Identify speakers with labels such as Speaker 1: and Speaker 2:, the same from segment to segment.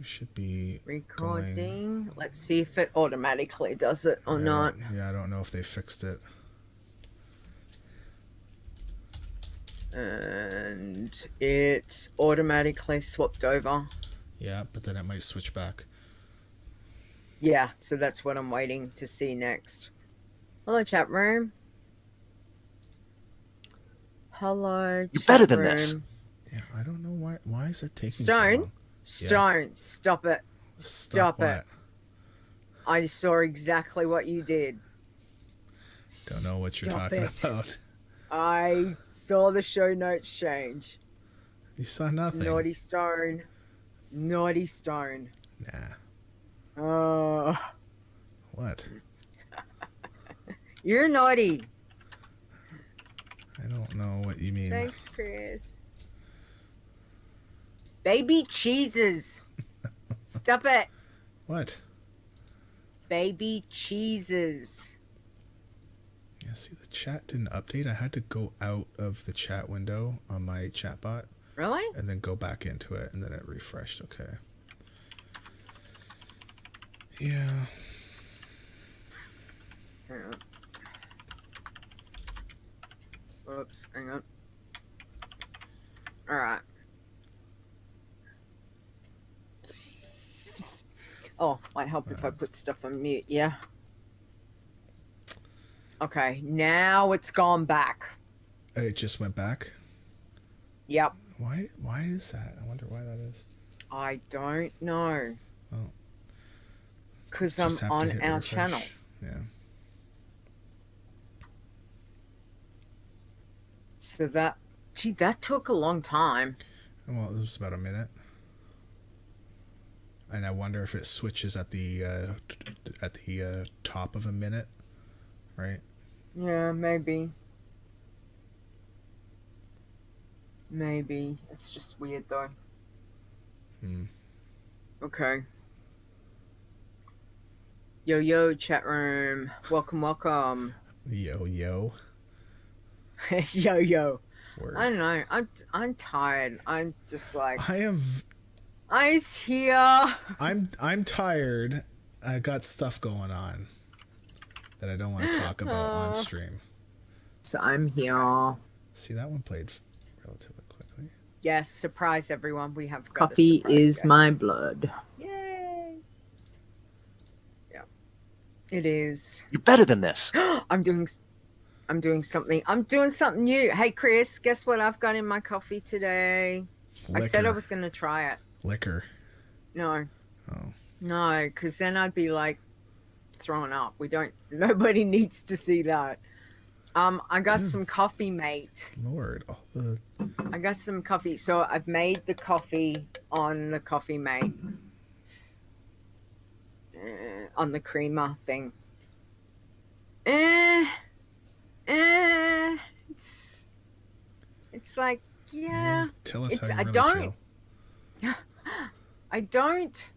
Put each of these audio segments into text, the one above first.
Speaker 1: We should be
Speaker 2: Recording.
Speaker 1: going.
Speaker 2: Let's see if it automatically does it or not.
Speaker 1: Yeah, I don't know if they fixed it.
Speaker 2: And it's automatically swapped over.
Speaker 1: Yeah, but then it might switch back.
Speaker 2: Yeah, so that's what I'm waiting to see next. Hello, chat room. Hello,
Speaker 3: You're
Speaker 2: chat
Speaker 3: better than
Speaker 2: room.
Speaker 3: this.
Speaker 1: Yeah, I don't know why. Why is it taking
Speaker 2: Stone?
Speaker 1: so long?
Speaker 2: Stone, stop it.
Speaker 1: Stop
Speaker 2: it.
Speaker 1: what?
Speaker 2: I saw exactly what you did.
Speaker 1: Don't know what you're
Speaker 2: Stop
Speaker 1: talking
Speaker 2: it.
Speaker 1: about.
Speaker 2: I saw the show notes change.
Speaker 1: You saw nothing.
Speaker 2: Naughty Stone. Naughty Stone.
Speaker 1: Nah.
Speaker 2: Oh.
Speaker 1: What?
Speaker 2: You're naughty.
Speaker 1: I don't know what you mean.
Speaker 2: Thanks, Chris. Baby cheeses. Stop it.
Speaker 1: What?
Speaker 2: Baby cheeses.
Speaker 1: Yeah, see, the chat didn't update. I had to go out of the chat window on my chatbot.
Speaker 2: Really?
Speaker 1: And then go back into it, and then it refreshed. Okay. Yeah.
Speaker 2: Hang on. Whoops, hang on. Alright. Oh, might help if I put stuff on mute, yeah? Okay, now it's gone back.
Speaker 1: It just went back?
Speaker 2: Yep.
Speaker 1: Why is that? I wonder why that is.
Speaker 2: I don't know.
Speaker 1: Oh.
Speaker 2: Because I'm on our
Speaker 1: refresh.
Speaker 2: channel.
Speaker 1: Yeah.
Speaker 2: So that, gee, that took a long time.
Speaker 1: Well, it was about a minute. And I wonder if it switches at the top of a minute, right?
Speaker 2: Yeah, maybe. Maybe. It's just weird though. Okay. Yo, chat room. Welcome.
Speaker 1: Yo.
Speaker 2: Yo.
Speaker 1: Word.
Speaker 2: I don't know. I'm tired. I'm just like
Speaker 1: I am.
Speaker 2: I's here.
Speaker 1: I'm tired. I got stuff going on that I don't want to talk about on stream.
Speaker 2: So I'm here.
Speaker 1: See, that one played relatively quickly.
Speaker 2: Yes, surprise everyone. We have got
Speaker 4: Coffee
Speaker 2: a surprise
Speaker 4: is
Speaker 2: guest.
Speaker 4: my blood.
Speaker 2: Yay. Yeah. It is.
Speaker 3: You're better than this.
Speaker 2: I'm doing something. I'm doing something new. Hey Chris, guess what I've got in my coffee today?
Speaker 1: Liquor.
Speaker 2: I said I was going to try it.
Speaker 1: Liquor.
Speaker 2: No.
Speaker 1: Oh.
Speaker 2: No, because then I'd be like throwing up. Nobody needs to see that. I got some coffee, mate.
Speaker 1: Lord.
Speaker 2: I got some coffee. So I've made the coffee on the coffee mate. On the creamer thing. It's like, yeah.
Speaker 1: Tell us how you
Speaker 2: I
Speaker 1: really
Speaker 2: don't.
Speaker 1: feel.
Speaker 2: I don't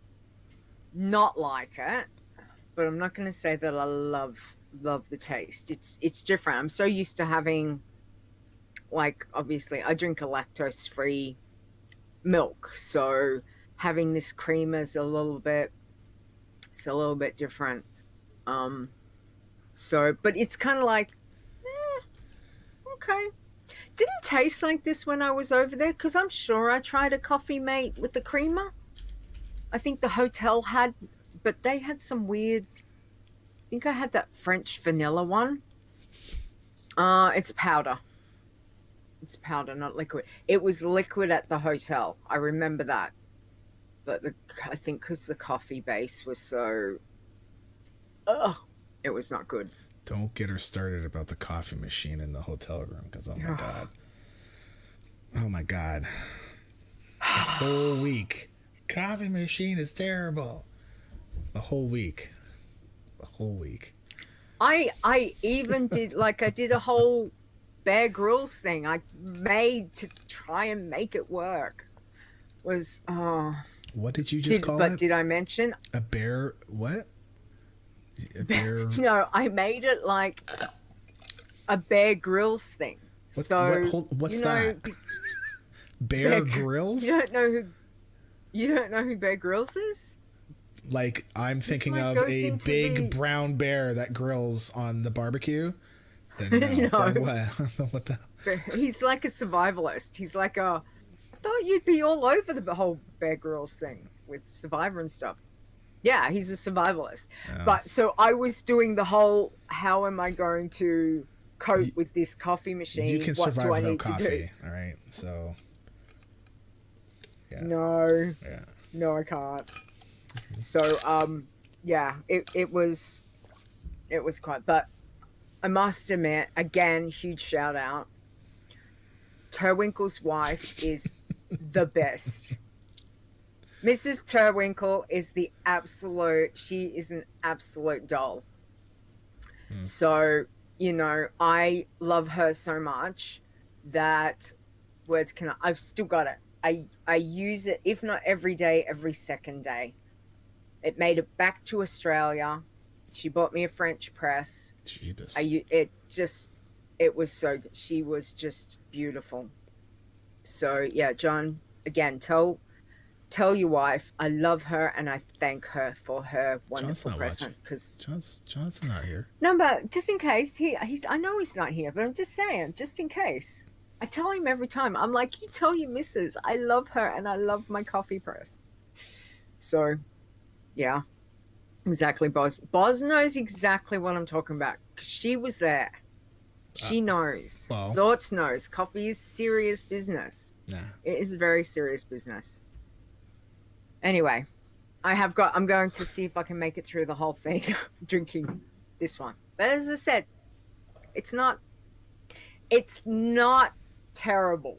Speaker 2: not like it, but I'm not going to say that I love the taste. It's different. I'm so used to having, like, obviously I drink a lactose-free milk, so having this cream is a little bit different. So, but it's kind of like, okay. Didn't taste like this when I was over there, because I'm sure I tried a coffee mate with the creamer. I think the hotel had, but they had some weird, I think I had that French vanilla one. It's powder. It's powder, not liquid. It was liquid at the hotel. I remember that. But I think because the coffee base was so, it was not good.
Speaker 1: Don't get her started about the coffee machine in the hotel room, because oh my god, the whole week, coffee machine is terrible. The whole week.
Speaker 2: I even did, like, I did a whole Bear Grylls thing. I made to try and make it work. Was
Speaker 1: what did you just call it?
Speaker 2: But did I mention
Speaker 1: a bear? What? A bear?
Speaker 2: No, I made it like a Bear Grylls thing.
Speaker 1: What's
Speaker 2: so
Speaker 1: that? Bear Grylls?
Speaker 2: You don't know who You don't know who Bear Grylls is?
Speaker 1: Like, I'm thinking of
Speaker 2: goes
Speaker 1: a
Speaker 2: into
Speaker 1: big
Speaker 2: the-
Speaker 1: brown bear that grills on the barbecue. Then no.
Speaker 2: No.
Speaker 1: Then what? What the?
Speaker 2: He's like a survivalist. He's like a. I thought you'd be all over the whole Bear Grylls thing with Survivor and stuff. Yeah, he's a survivalist.
Speaker 1: Oh.
Speaker 2: But so I was doing the whole, how am I going to cope with this coffee machine?
Speaker 1: You can
Speaker 2: What
Speaker 1: survive
Speaker 2: do I
Speaker 1: without
Speaker 2: need to do?
Speaker 1: coffee. All right. So. Yeah.
Speaker 2: No,
Speaker 1: Yeah.
Speaker 2: no, I can't. So, yeah, it was quite, but I must admit, again, huge shout out. Terwinkle's wife is the best. Mrs. Terwinkle is she is an absolute doll. So, I love her so much that I've still got it. I use it, if not every day, every second day. It made it back to Australia. She bought me a French press.
Speaker 1: Jeebus.
Speaker 2: It was so good. She was just beautiful. So yeah, John, again, tell your wife I love her and I thank her for her wonderful present. Because
Speaker 1: John's not here.
Speaker 2: No, but just in case I know he's not here, but I'm just saying, just in case. I tell him every time. I'm like, you tell your missus I love her and I love my coffee press. So, yeah, exactly. Boz knows exactly what I'm talking about. She was there. She knows.
Speaker 1: Well.
Speaker 2: Zortz knows. Coffee is serious business.
Speaker 1: Nah.
Speaker 2: It is very serious business. Anyway, I'm going to see if I can make it through the whole thing drinking this one. But as I said, it's not terrible.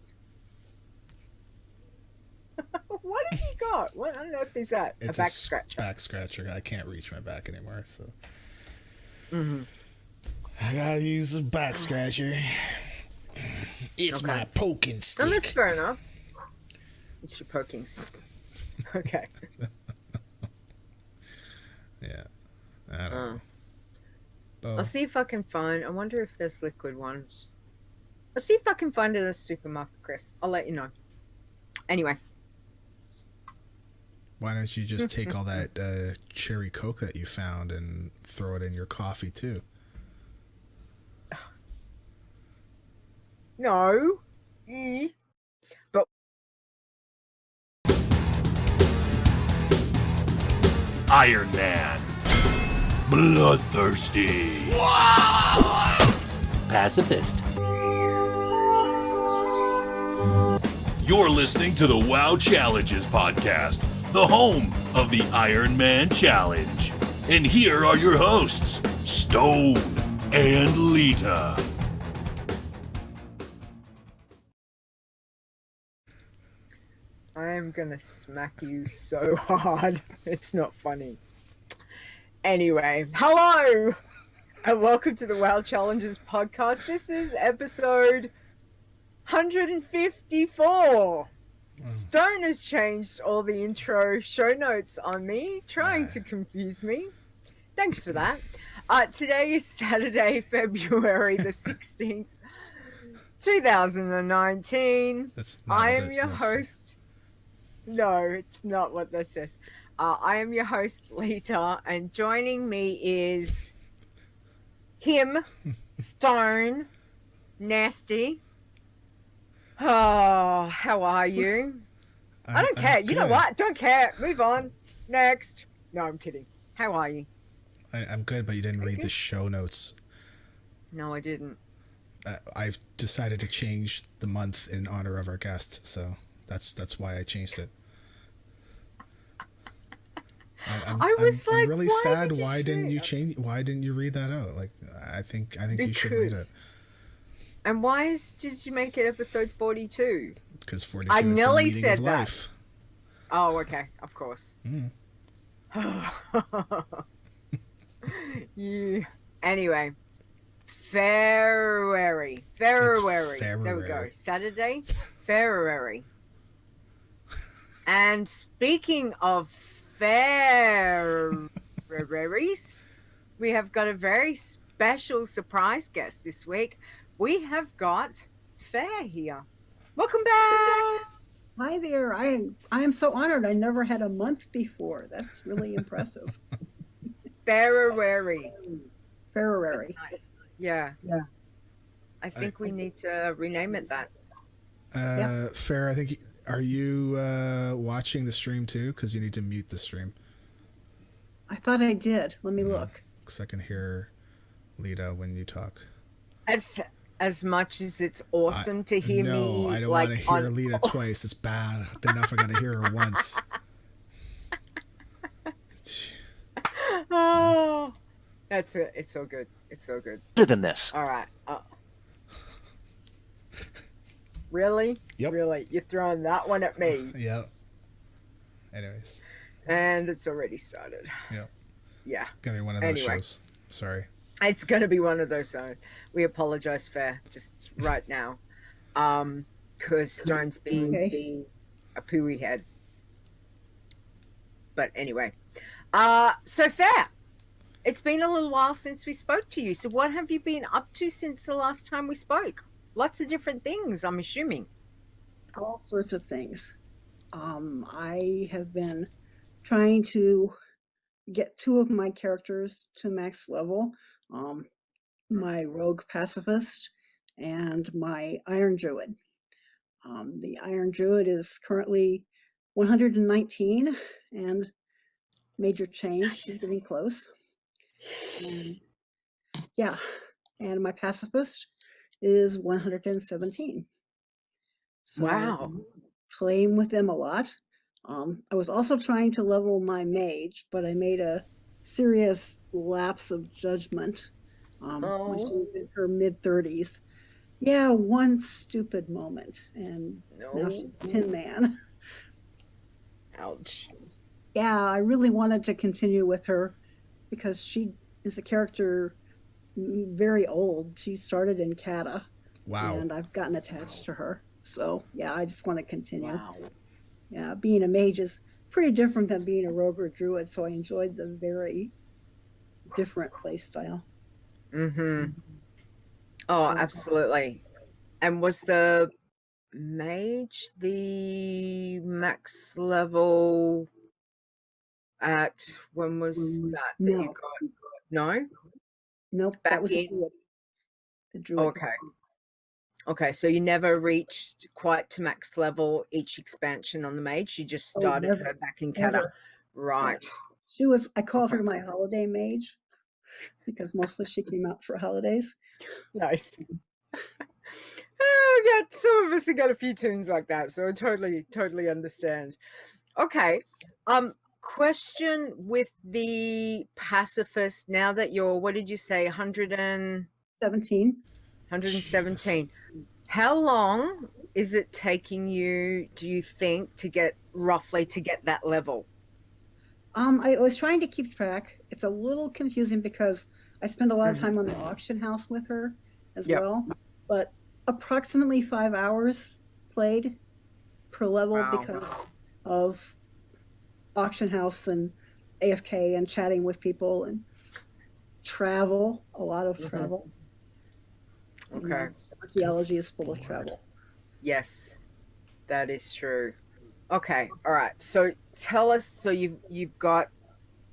Speaker 2: What have you got? What on earth is that?
Speaker 1: It's
Speaker 2: a back scratcher.
Speaker 1: Back scratcher. I can't reach my back anymore, so.
Speaker 2: Mm-hmm.
Speaker 1: I gotta use a back scratcher. It's
Speaker 2: Okay.
Speaker 1: my poking stick.
Speaker 2: No, that's fair enough. It's your poking. Okay.
Speaker 1: Yeah. I don't know. Oh.
Speaker 2: I'll see if I can find. I wonder if there's liquid ones. I'll see if I can find it at a supermarket, Chris. I'll let you know. Anyway.
Speaker 1: Why don't you just take all that cherry Coke that you found and throw it in your coffee too?
Speaker 2: No. But
Speaker 3: Iron Man. Bloodthirsty. Pacifist. You're listening to the WoW Challenges podcast, the home of the Iron Man Challenge. And here are your hosts, Stone and Leeta.
Speaker 2: I am gonna smack you so hard. It's not funny. Anyway, hello! And welcome to the WoW Challenges podcast. This is episode 154. Stone has changed all the intro show notes on me, trying to confuse me. Thanks for that. Today is Saturday, February the 16th, 2019.
Speaker 1: That's not
Speaker 2: I
Speaker 1: what
Speaker 2: am
Speaker 1: that
Speaker 2: your
Speaker 1: must
Speaker 2: host. No, it's not what this says. I am your host, Leeta, and joining me is him, Stone, Nasty. Oh, how are you? I don't care. You know what? Don't care. Move on. Next. No, I'm kidding. How are you?
Speaker 1: I'm good, but you didn't read the show notes.
Speaker 2: No, I didn't.
Speaker 1: I've decided to change the month in honor of our guest, so that's why I changed it. I'm really
Speaker 2: why
Speaker 1: sad.
Speaker 2: did you
Speaker 1: Why didn't you
Speaker 2: change?
Speaker 1: change? Why didn't you read that out? Like, I think you should read it.
Speaker 2: And why did you make it episode 42?
Speaker 1: Because 42
Speaker 2: I
Speaker 1: is the
Speaker 2: nearly
Speaker 1: meaning
Speaker 2: said
Speaker 1: of
Speaker 2: that.
Speaker 1: life.
Speaker 2: Oh, okay. Of course. Yeah. Anyway. February. There we go. Saturday. February. And speaking of Ferraries, we have got a very special surprise guest this week. We have got Ferre here. Welcome back.
Speaker 4: Hi there. I am so honored. I never had a month before. That's really impressive.
Speaker 2: Ferre.
Speaker 4: Ferrari.
Speaker 2: Nice. Yeah.
Speaker 4: Yeah.
Speaker 2: I think we need to rename it that.
Speaker 1: Ferre, I think, are you watching the stream too? Because you need to mute the stream.
Speaker 4: I thought I did. Let me look.
Speaker 1: Because I can hear Leeta when you talk.
Speaker 2: As much as it's awesome to hear me.
Speaker 1: No, I don't
Speaker 2: like,
Speaker 1: want to hear Leeta twice. It's bad enough I got to hear her once.
Speaker 2: Oh, that's it. It's so good. It's so good.
Speaker 5: Better than this.
Speaker 2: All right. Really?
Speaker 1: Yep.
Speaker 2: Really? You're throwing that one at me.
Speaker 1: Yep. Anyways.
Speaker 2: And it's already started.
Speaker 1: Yep.
Speaker 2: Yeah.
Speaker 1: It's going to be one of those shows. Sorry.
Speaker 2: It's going to be one of those shows. We apologize, Ferre, just right now. Because Stone's being a pooey head. But anyway. So Ferre, it's been a little while since we spoke to you. So what have you been up to since the last time we spoke? Lots of different things, I'm assuming.
Speaker 4: All sorts of things. I have been trying to get 2 of my characters to max level. My rogue pacifist and my iron druid. The iron druid is currently 119 and major change. She's getting close. Yeah, and my pacifist is 117. So
Speaker 2: Wow.
Speaker 4: playing with them a lot. I was also trying to level my mage, but I made a serious lapse of judgment when she was in her mid-30s. Yeah, one stupid moment, and now she's 10 man.
Speaker 2: Ouch.
Speaker 4: Yeah, I really wanted to continue with her because she is a character very old. She started in Kata.
Speaker 1: Wow.
Speaker 4: And I've gotten attached to her. So, yeah, I just want to continue.
Speaker 2: Wow.
Speaker 4: Yeah, being a mage is pretty different than being a rogue or druid, so I enjoyed the very different play style.
Speaker 2: Mm-hmm. Oh, absolutely. And was the mage the max level at, when was that
Speaker 4: No.
Speaker 2: you got? No?
Speaker 4: Nope,
Speaker 2: Back
Speaker 4: that was
Speaker 2: in?
Speaker 4: the druid.
Speaker 2: Okay. Okay, so you never reached quite to max level each expansion on the mage. You just started
Speaker 4: never,
Speaker 2: her back in Kata.
Speaker 4: never.
Speaker 2: Right.
Speaker 4: She was, I called her my holiday mage because mostly she came out for holidays.
Speaker 2: Nice. We got, some of us have got a few tunes like that, so I totally understand. Okay. Question with the pacifist, now that you're, what did you say, 117? 117. How long is it taking you, do you think, to get that level?
Speaker 4: I was trying to keep track. It's a little confusing because I spend a lot of time on the auction house with her as well. But approximately 5 hours played per level because of auction house and AFK and chatting with people and travel, a lot of travel.
Speaker 2: Okay.
Speaker 4: Archaeology is full of travel.
Speaker 2: Yes, that is true. Okay, all right. So tell us, so you've got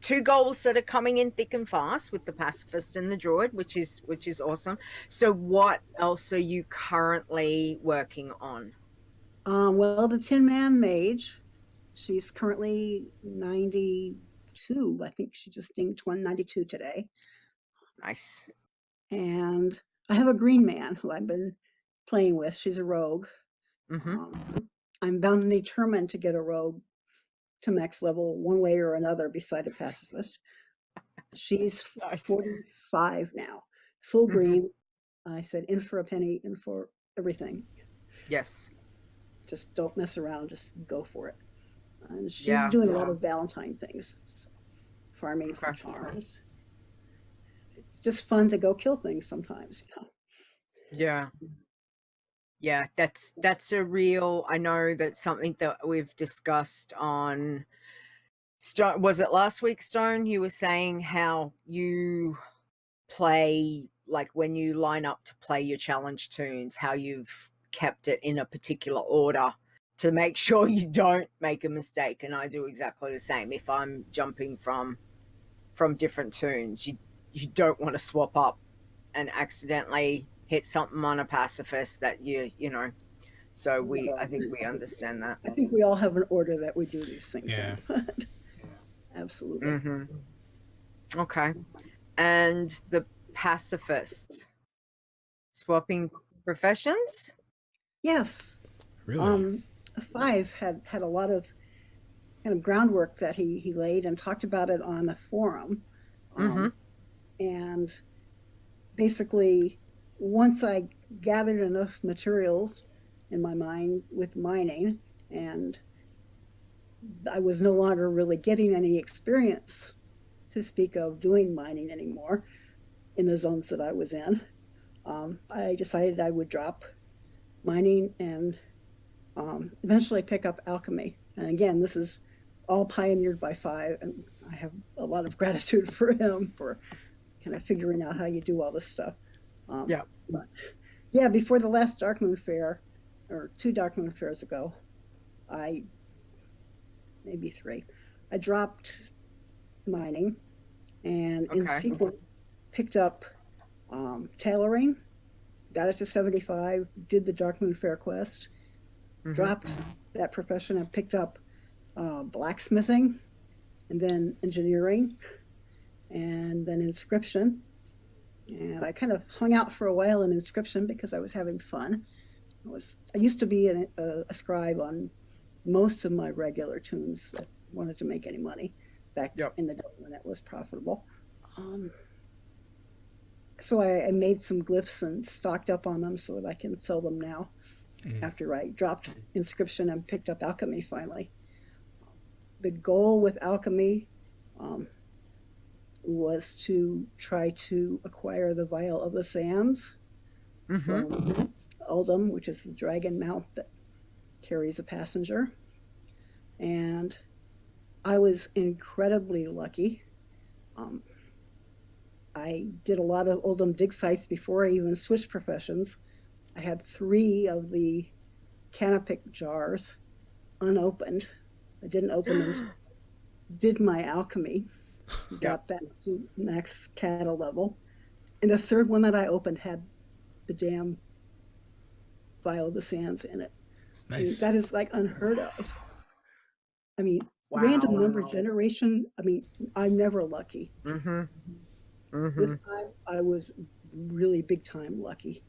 Speaker 2: 2 goals that are coming in thick and fast with the pacifist and the druid, which is awesome. So what else are you currently working on?
Speaker 4: Well, the 10-man mage, she's currently 92. I think she just dinged 192 today.
Speaker 2: Nice.
Speaker 4: And I have a green man who I've been playing with. She's a rogue. I'm bound and determined to get a rogue to max level one way or another beside a pacifist. She's 45 now, full green. I said, in for a penny, in for everything.
Speaker 2: Yes.
Speaker 4: Just don't mess around, just go for it. And she's doing a lot of Valentine things, farming for charms. It's just fun to go kill things sometimes, you know.
Speaker 2: Yeah. Yeah, that's a real, I know that's something that we've discussed on Stone. Was it last week, Stone? You were saying how you play, like when you line up to play your challenge tunes, how you've kept it in a particular order to make sure you don't make a mistake. And I do exactly the same. If I'm jumping from different tunes, you don't want to swap up and accidentally hit something on a pacifist that you know. So I think we understand that.
Speaker 4: I think we all have an order that we do these things
Speaker 1: Yeah.
Speaker 4: in. Absolutely.
Speaker 2: Mm-hmm. Okay. And the pacifist swapping professions?
Speaker 4: Yes.
Speaker 1: Really?
Speaker 4: 5 had a lot of kind of groundwork that he laid and talked about it on the forum.
Speaker 2: Mm-hmm.
Speaker 4: And basically, once I gathered enough materials in my mind with mining, and I was no longer really getting any experience to speak of doing mining anymore in the zones that I was in, I decided I would drop mining and eventually pick up alchemy. And again, this is all pioneered by 5, and I have a lot of gratitude for him for kind of figuring out how you do all this stuff.
Speaker 2: Yeah.
Speaker 4: But yeah, before the last Dark Moon Fair, or 2 Dark Moon Fairs ago, maybe 3, I dropped mining and in sequence picked up tailoring, got it to 75, did the Dark Moon Fair quest, dropped that profession and picked up blacksmithing, and then engineering, and then inscription. And I kind of hung out for a while in inscription because I was having fun. I used to be a scribe on most of my regular tunes that wanted to make any money back in the day when it was profitable. So I made some glyphs and stocked up on them so that I can sell them now after I dropped inscription and picked up alchemy finally. The goal with alchemy was to try to acquire the Vial of the Sands from Uldum, which is the dragon mount that carries a passenger. And I was incredibly lucky. I did a lot of Uldum dig sites before I even switched professions. I had 3 of the canopic jars unopened. I didn't open them. Did my alchemy, got that to max cattle level. And the 3rd one that I opened had the damn Vial of the Sands in it.
Speaker 1: Nice.
Speaker 4: I mean, that is like unheard of. I mean, random number generation. I mean, I'm never lucky. This time I was really big time lucky.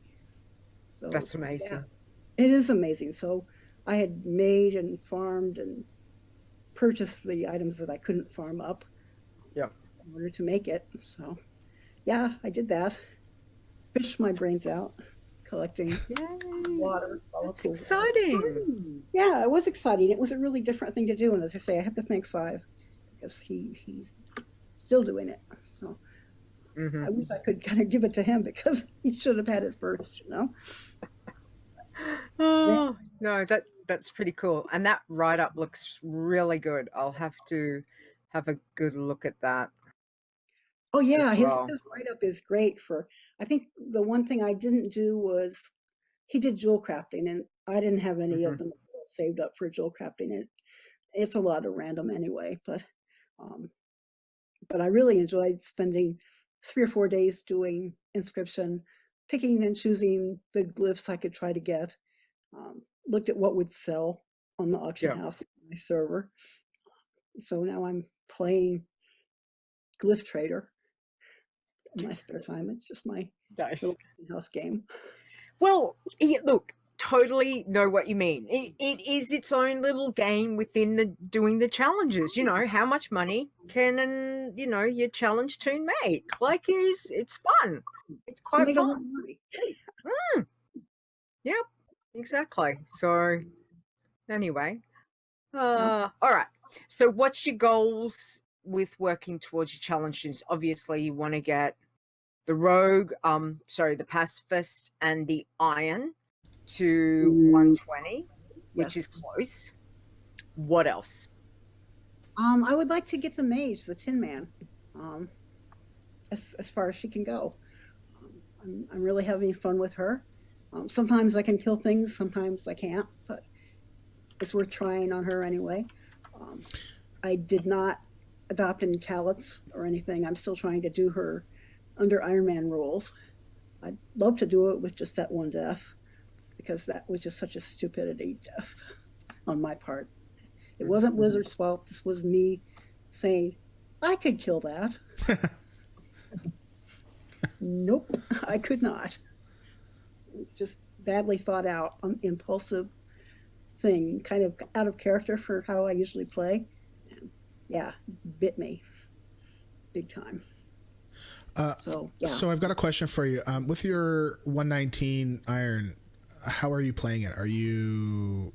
Speaker 4: So
Speaker 2: that's amazing.
Speaker 4: Yeah, it is amazing. So I had made and farmed and purchased the items that I couldn't farm up in order to make it. So yeah, I did that. Fished my brains out collecting water.
Speaker 2: That's exciting.
Speaker 4: Yeah, it was exciting. It was a really different thing to do. And as I say, I have to thank 5 because he's still doing it. So I wish I could kind of give it to him because he should have had it first, you know?
Speaker 2: Oh, no, that's pretty cool. And that write-up looks really good. I'll have to have a good look at that.
Speaker 4: Oh, yeah, his write-up is great for, I think the one thing I didn't do was, he did jewel crafting, and I didn't have any of them saved up for jewel crafting. It's a lot of random anyway, but I really enjoyed spending 3 or 4 days doing inscription, picking and choosing the glyphs I could try to get, looked at what would sell on the auction house on my server. So now I'm playing Glyph Trader in my spare time. It's just my little house game.
Speaker 2: Well, look, totally know what you mean. It is its own little game within doing the challenges. You know, how much money can your challenge tune make? Like, it's fun. It's quite fun. Yep, exactly. So anyway, all right. So what's your goals with working towards your challenges? Obviously, you want to get the rogue, the pacifist and the iron to 120, which is close. What else?
Speaker 4: I would like to get the mage, the Tin Man, as far as she can go. I'm really having fun with her. Sometimes I can kill things, sometimes I can't, but it's worth trying on her anyway. I did not adopt any talents or anything. I'm still trying to do her under Iron Man rules. I'd love to do it with just that one death, because that was just such a stupidity death on my part. It wasn't Blizzard's fault. This was me saying, I could kill that. Nope, I could not. It was just badly thought out, impulsive thing, kind of out of character for how I usually play. And yeah, bit me big time. So yeah.
Speaker 1: So I've got a question for you. With your 119 Iron, how are you playing it? Are you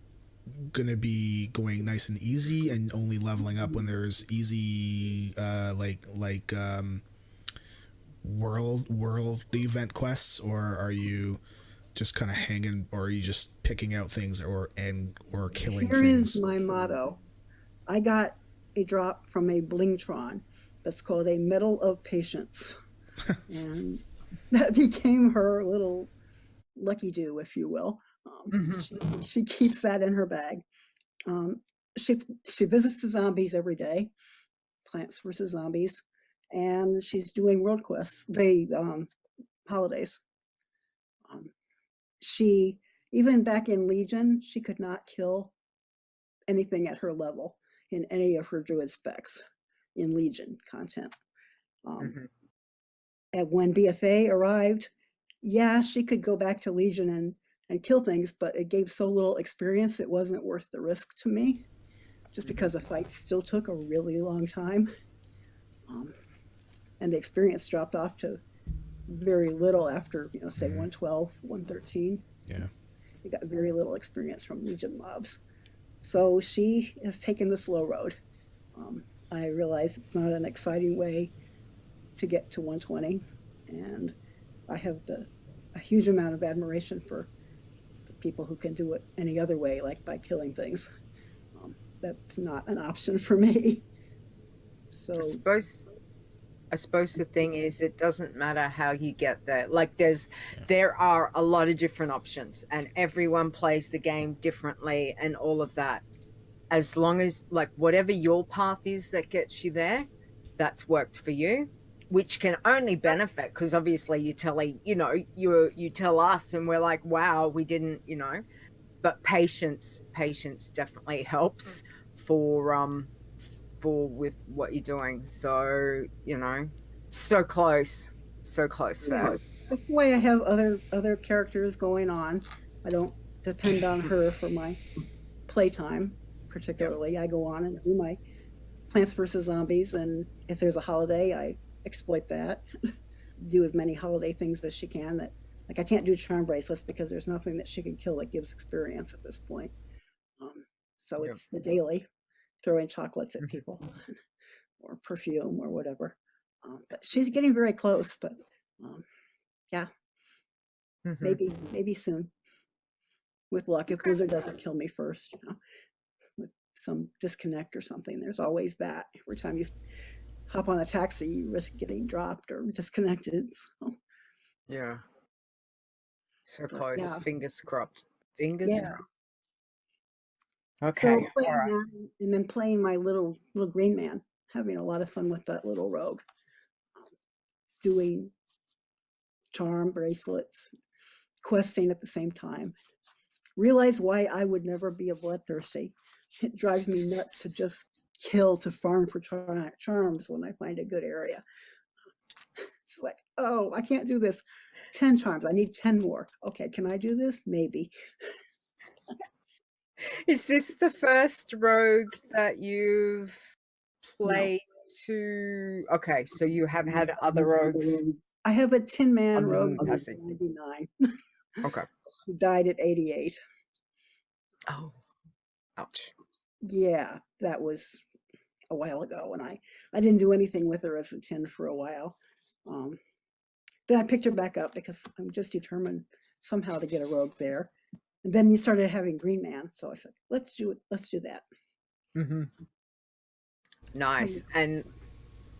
Speaker 1: gonna be going nice and easy and only leveling up when there's easy world event quests, or are you just kind of hanging, or are you just picking out things or killing
Speaker 4: Here
Speaker 1: things?
Speaker 4: is my motto. I got a drop from a Blingtron that's called a Medal of Patience. And that became her little lucky do, if you will. She keeps that in her bag. She visits the zombies every day, Plants versus Zombies, and she's doing world quests, holidays. She, even back in Legion, she could not kill anything at her level in any of her druid specs in Legion content. And when BFA arrived, yeah, she could go back to Legion and kill things, but it gave so little experience, it wasn't worth the risk to me, just because the fight still took a really long time. And the experience dropped off to very little after, say 112, 113.
Speaker 1: Yeah.
Speaker 4: You got very little experience from Legion mobs. So she has taken the slow road. I realize it's not an exciting way to get to 120, and I have a huge amount of admiration for the people who can do it any other way, like by killing things. That's not an option for me. So
Speaker 2: I suppose the thing is, it doesn't matter how you get there. Like there are a lot of different options, and everyone plays the game differently and all of that. As long as, like, whatever your path is that gets you there, that's worked for you, which can only benefit, because obviously you tell us and we're like, wow, we didn't, but patience definitely helps for with what you're doing. So, so close.
Speaker 4: yeah, that's why I have other characters going on. I don't depend on her for my playtime particularly. I go on and do my Plants vs. Zombies, and if there's a holiday, I exploit that. Do as many holiday things as she can. That, like, I can't do charm bracelets because there's nothing that she can kill that gives experience at this point. So it's the daily, throwing chocolates at people or perfume or whatever. But she's getting very close. But yeah, maybe soon, with luck, if Blizzard doesn't kill me first. With some disconnect or something. There's always that. Every time you hop on a taxi, you risk getting dropped or disconnected.
Speaker 2: So close.
Speaker 4: Yeah.
Speaker 2: Fingers crossed.
Speaker 4: Yeah.
Speaker 2: Okay.
Speaker 4: So playing that, and then playing my little green man, having a lot of fun with that little rogue, doing charm bracelets, questing at the same time. Realize why I would never be a bloodthirsty. It drives me nuts to just kill, to farm for charms when I find a good area. It's like, oh, I can't do this. 10 charms, I need 10 more. Okay, can I do this? Maybe.
Speaker 2: Is this the first rogue that you've played to? Okay, so you have had other rogues.
Speaker 4: I have a Tin Man
Speaker 2: Other
Speaker 4: rogue
Speaker 2: than
Speaker 4: in
Speaker 2: Paci.
Speaker 4: 99
Speaker 2: Okay.
Speaker 4: who died at 88.
Speaker 2: Oh, ouch.
Speaker 4: Yeah, that was a while ago, and I didn't do anything with her as a 10 for a while. Then I picked her back up because I'm just determined somehow to get a rogue there. And then you started having Green Man, so I said, let's do that.
Speaker 2: Nice. And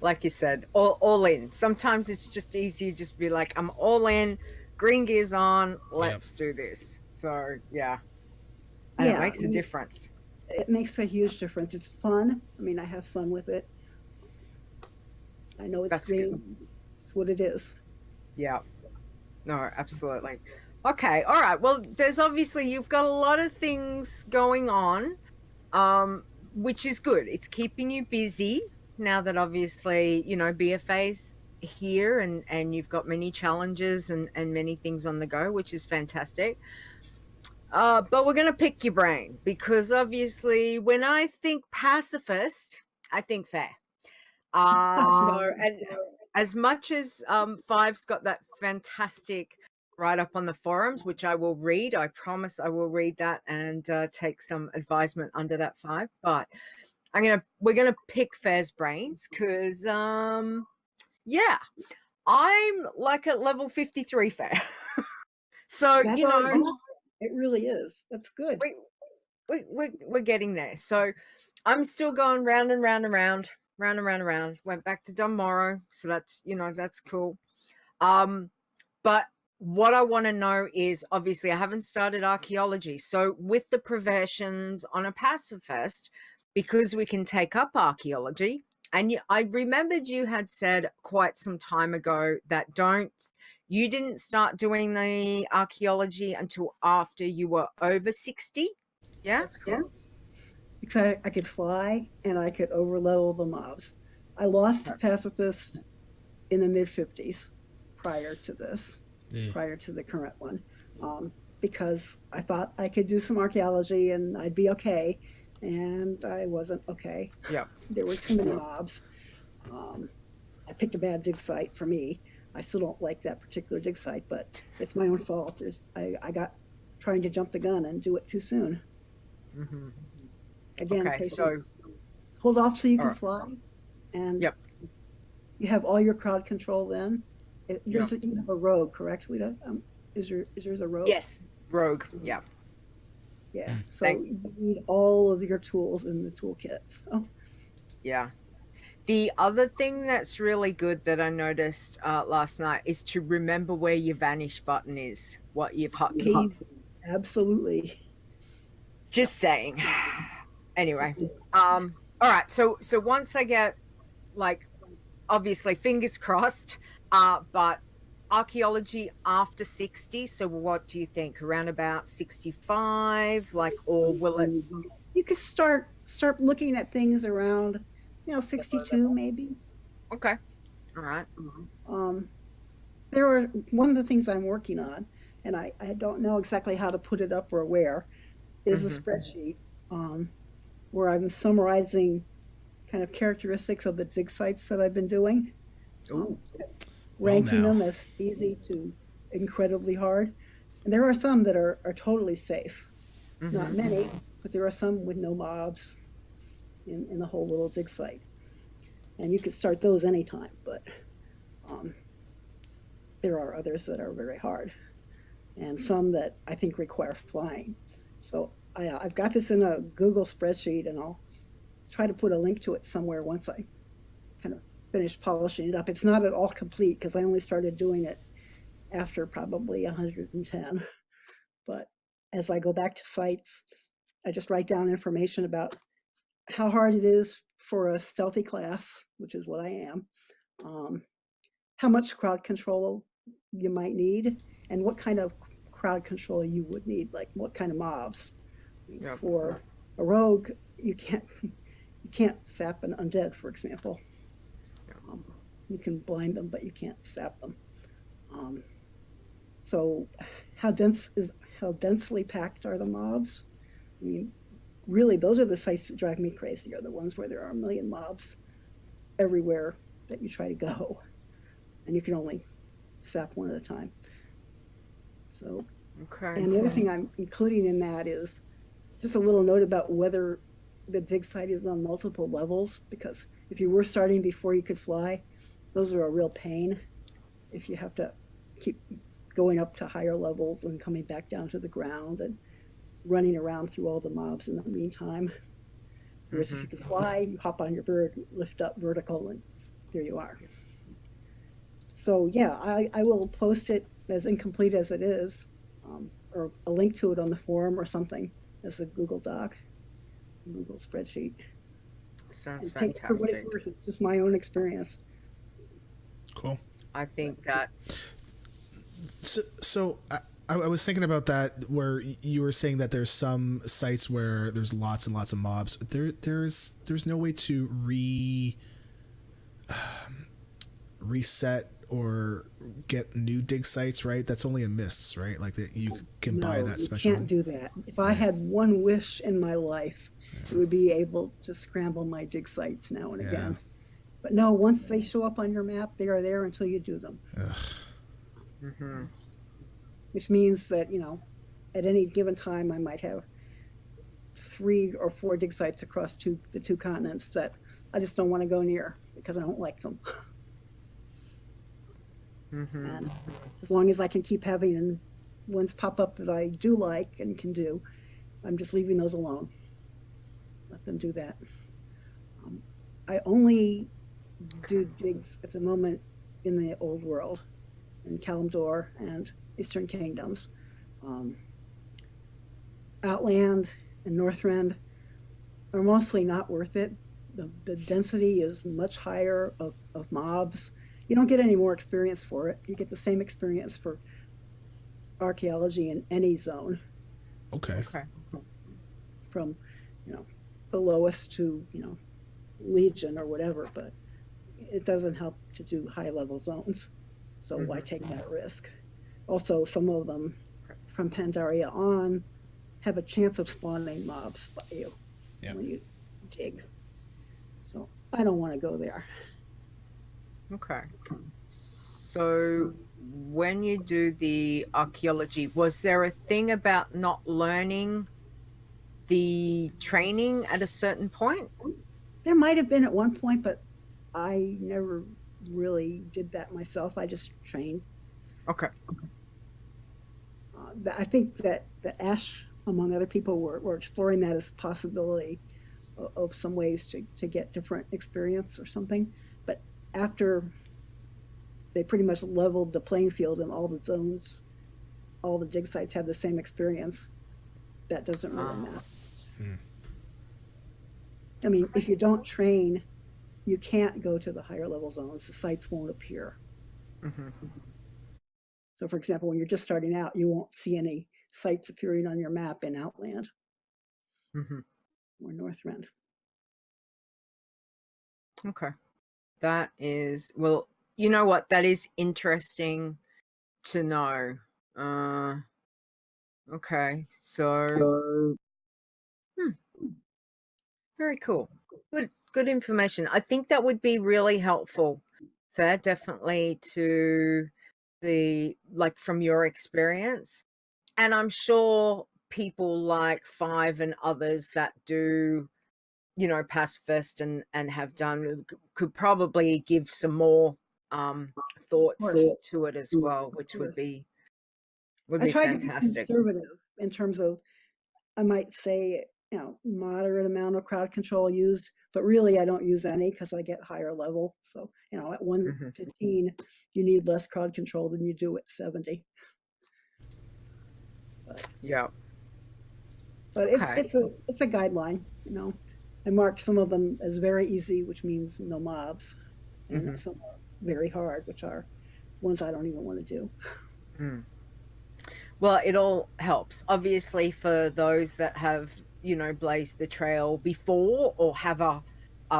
Speaker 2: like you said, all in. Sometimes it's just easy to just be like, I'm all in, green gear's on, let's do this. So yeah. and it
Speaker 4: Yeah,
Speaker 2: makes a difference.
Speaker 4: it makes a huge difference. It's fun. I mean, I have fun with it. I know it's
Speaker 2: That's good.
Speaker 4: green. It's what it is.
Speaker 2: Yeah. No, absolutely. Okay. All right. Well, there's obviously you've got a lot of things going on, which is good. It's keeping you busy now that obviously, BFA's here and you've got many challenges and many things on the go, which is fantastic. But we're going to pick your brain because obviously when I think pacifist, I think fair. So, and as much as Five's got that fantastic write up on the forums, which I will read, I promise I will read that and take some advisement under that Five. But we're gonna pick Fair's brains because yeah, I'm like at level 53 Fair. So
Speaker 4: That's it really is. That's good.
Speaker 2: we're getting there. So I'm still going round and round and round, round and round and round. Went back to Dunmorrow, so that's cool. But what I want to know is obviously I haven't started archaeology. So with the professions on a pacifist, because we can take up archaeology, and I remembered you had said quite some time ago that you didn't start doing the archaeology until after you were over 60. Yeah.
Speaker 4: That's correct. Because I could fly and I could overlevel the mobs. I lost to Pacifist in the mid 50s prior to this, prior to the current one, because I thought I could do some archaeology and I'd be okay, and I wasn't okay.
Speaker 2: Yeah.
Speaker 4: There were too many mobs. I picked a bad dig site for me. I still don't like that particular dig site, but it's my own fault. I got trying to jump the gun and do it too soon.
Speaker 2: Mm-hmm.
Speaker 4: Again,
Speaker 2: Okay,
Speaker 4: patience.
Speaker 2: so
Speaker 4: Hold off so you can
Speaker 2: right.
Speaker 4: fly, and
Speaker 2: Yep.
Speaker 4: you have all your crowd control. Then you have a rogue, correct, Leeta? Is yours a rogue?
Speaker 2: Yes, rogue. Yeah.
Speaker 4: Yeah. So you need all of your tools in the toolkit. So.
Speaker 2: Yeah. The other thing that's really good that I noticed last night is to remember where your vanish button is, what you've hotkeyed.
Speaker 4: Absolutely.
Speaker 2: Just saying. Anyway, all right. So once I get, like, obviously fingers crossed, but archaeology after 60. So what do you think? Around about 65, like, or will it?
Speaker 4: You could start looking at things around, 62 maybe.
Speaker 2: Okay. All right.
Speaker 4: There are one of the things I'm working on, and I don't know exactly how to put it up or where, is a spreadsheet where I'm summarizing kind of characteristics of the dig sites that I've been doing, ranking them as easy to incredibly hard. And there are some that are totally safe. Not many, but there are some with no mobs in the whole little dig site. And you could start those anytime, but there are others that are very hard, and some that I think require flying. So I've got this in a Google spreadsheet, and I'll try to put a link to it somewhere once I kind of finish polishing it up. It's not at all complete because I only started doing it after probably 110. But as I go back to sites, I just write down information about how hard it is for a stealthy class, which is what I am, how much crowd control you might need, and what kind of crowd control you would need, like what kind of mobs. Yep. For a rogue, you can't sap an undead, for example. Yep. You can blind them, but you can't sap them. So how densely packed are the mobs? I mean, really, those are the sites that drive me crazy, are the ones where there are a million mobs everywhere that you try to go, and you can only sap one at a time. So, and the other thing I'm including in that is just a little note about whether the dig site is on multiple levels, because if you were starting before you could fly, those are a real pain if you have to keep going up to higher levels and coming back down to the ground and running around through all the mobs in the meantime. Whereas if you can fly, you hop on your bird, lift up vertical, and there you are. So yeah, I will post it as incomplete as it is, or a link to it on the forum or something, as a Google Doc, Google spreadsheet.
Speaker 2: Sounds
Speaker 4: And take it for what it's
Speaker 2: fantastic.
Speaker 4: worth. It's just my own experience.
Speaker 1: Cool.
Speaker 2: I think that
Speaker 1: So I was thinking about that, where you were saying that there's some sites where there's lots and lots of mobs. There's no way to reset or get new dig sites, right? That's only in mists, right? Like that you can buy that special.
Speaker 4: You can't do that. If I had one wish in my life, it would be able to scramble my dig sites now and again. But no, once they show up on your map, they are there until you do them. Which means that, at any given time, I might have 3 or 4 dig sites across the 2 continents that I just don't want to go near because I don't like them. And as long as I can keep having ones pop up that I do like and can do, I'm just leaving those alone. Let them do that. I only do digs at the moment in the old world, in Kalimdor and Eastern Kingdoms. Outland and Northrend are mostly not worth it. The density is much higher of mobs. You don't get any more experience for it. You get the same experience for archaeology in any zone.
Speaker 1: Okay.
Speaker 4: From, the lowest to, Legion or whatever, but it doesn't help to do high level zones. So why take that risk? Also, some of them from Pandaria on have a chance of spawning mobs by you when you dig. So I don't want to go there.
Speaker 2: Okay. So when you do the archaeology, was there a thing about not learning the training at a certain point?
Speaker 4: There might have been at one point, but I never really did that myself. I just trained.
Speaker 2: Okay.
Speaker 4: I think that Ash, among other people, were exploring that as a possibility of some ways to get different experience or something. But after they pretty much leveled the playing field in all the zones, all the dig sites have the same experience, that doesn't really matter. I mean, if you don't train, you can't go to the higher level zones. The sites won't appear. So, for example, when you're just starting out, you won't see any sites appearing on your map in Outland or Northrend.
Speaker 2: Okay. That is, well, you know what? That is interesting to know. Okay. So very cool. Good information. I think that would be really helpful, Fair, definitely to from your experience. And I'm sure people like Five and others that do, Pacifist and have done could probably give some more thoughts to it as well, which would be
Speaker 4: I tried to be
Speaker 2: fantastic.
Speaker 4: conservative in terms of, I might say, moderate amount of crowd control used, but really I don't use any because I get higher level. So, at 115, you need less crowd control than you do at 70. But it's a guideline, I marked some of them as very easy, which means no mobs, and some are very hard, which are ones I don't even want to do.
Speaker 2: Well, it all helps, obviously, for those that have, blazed the trail before or have a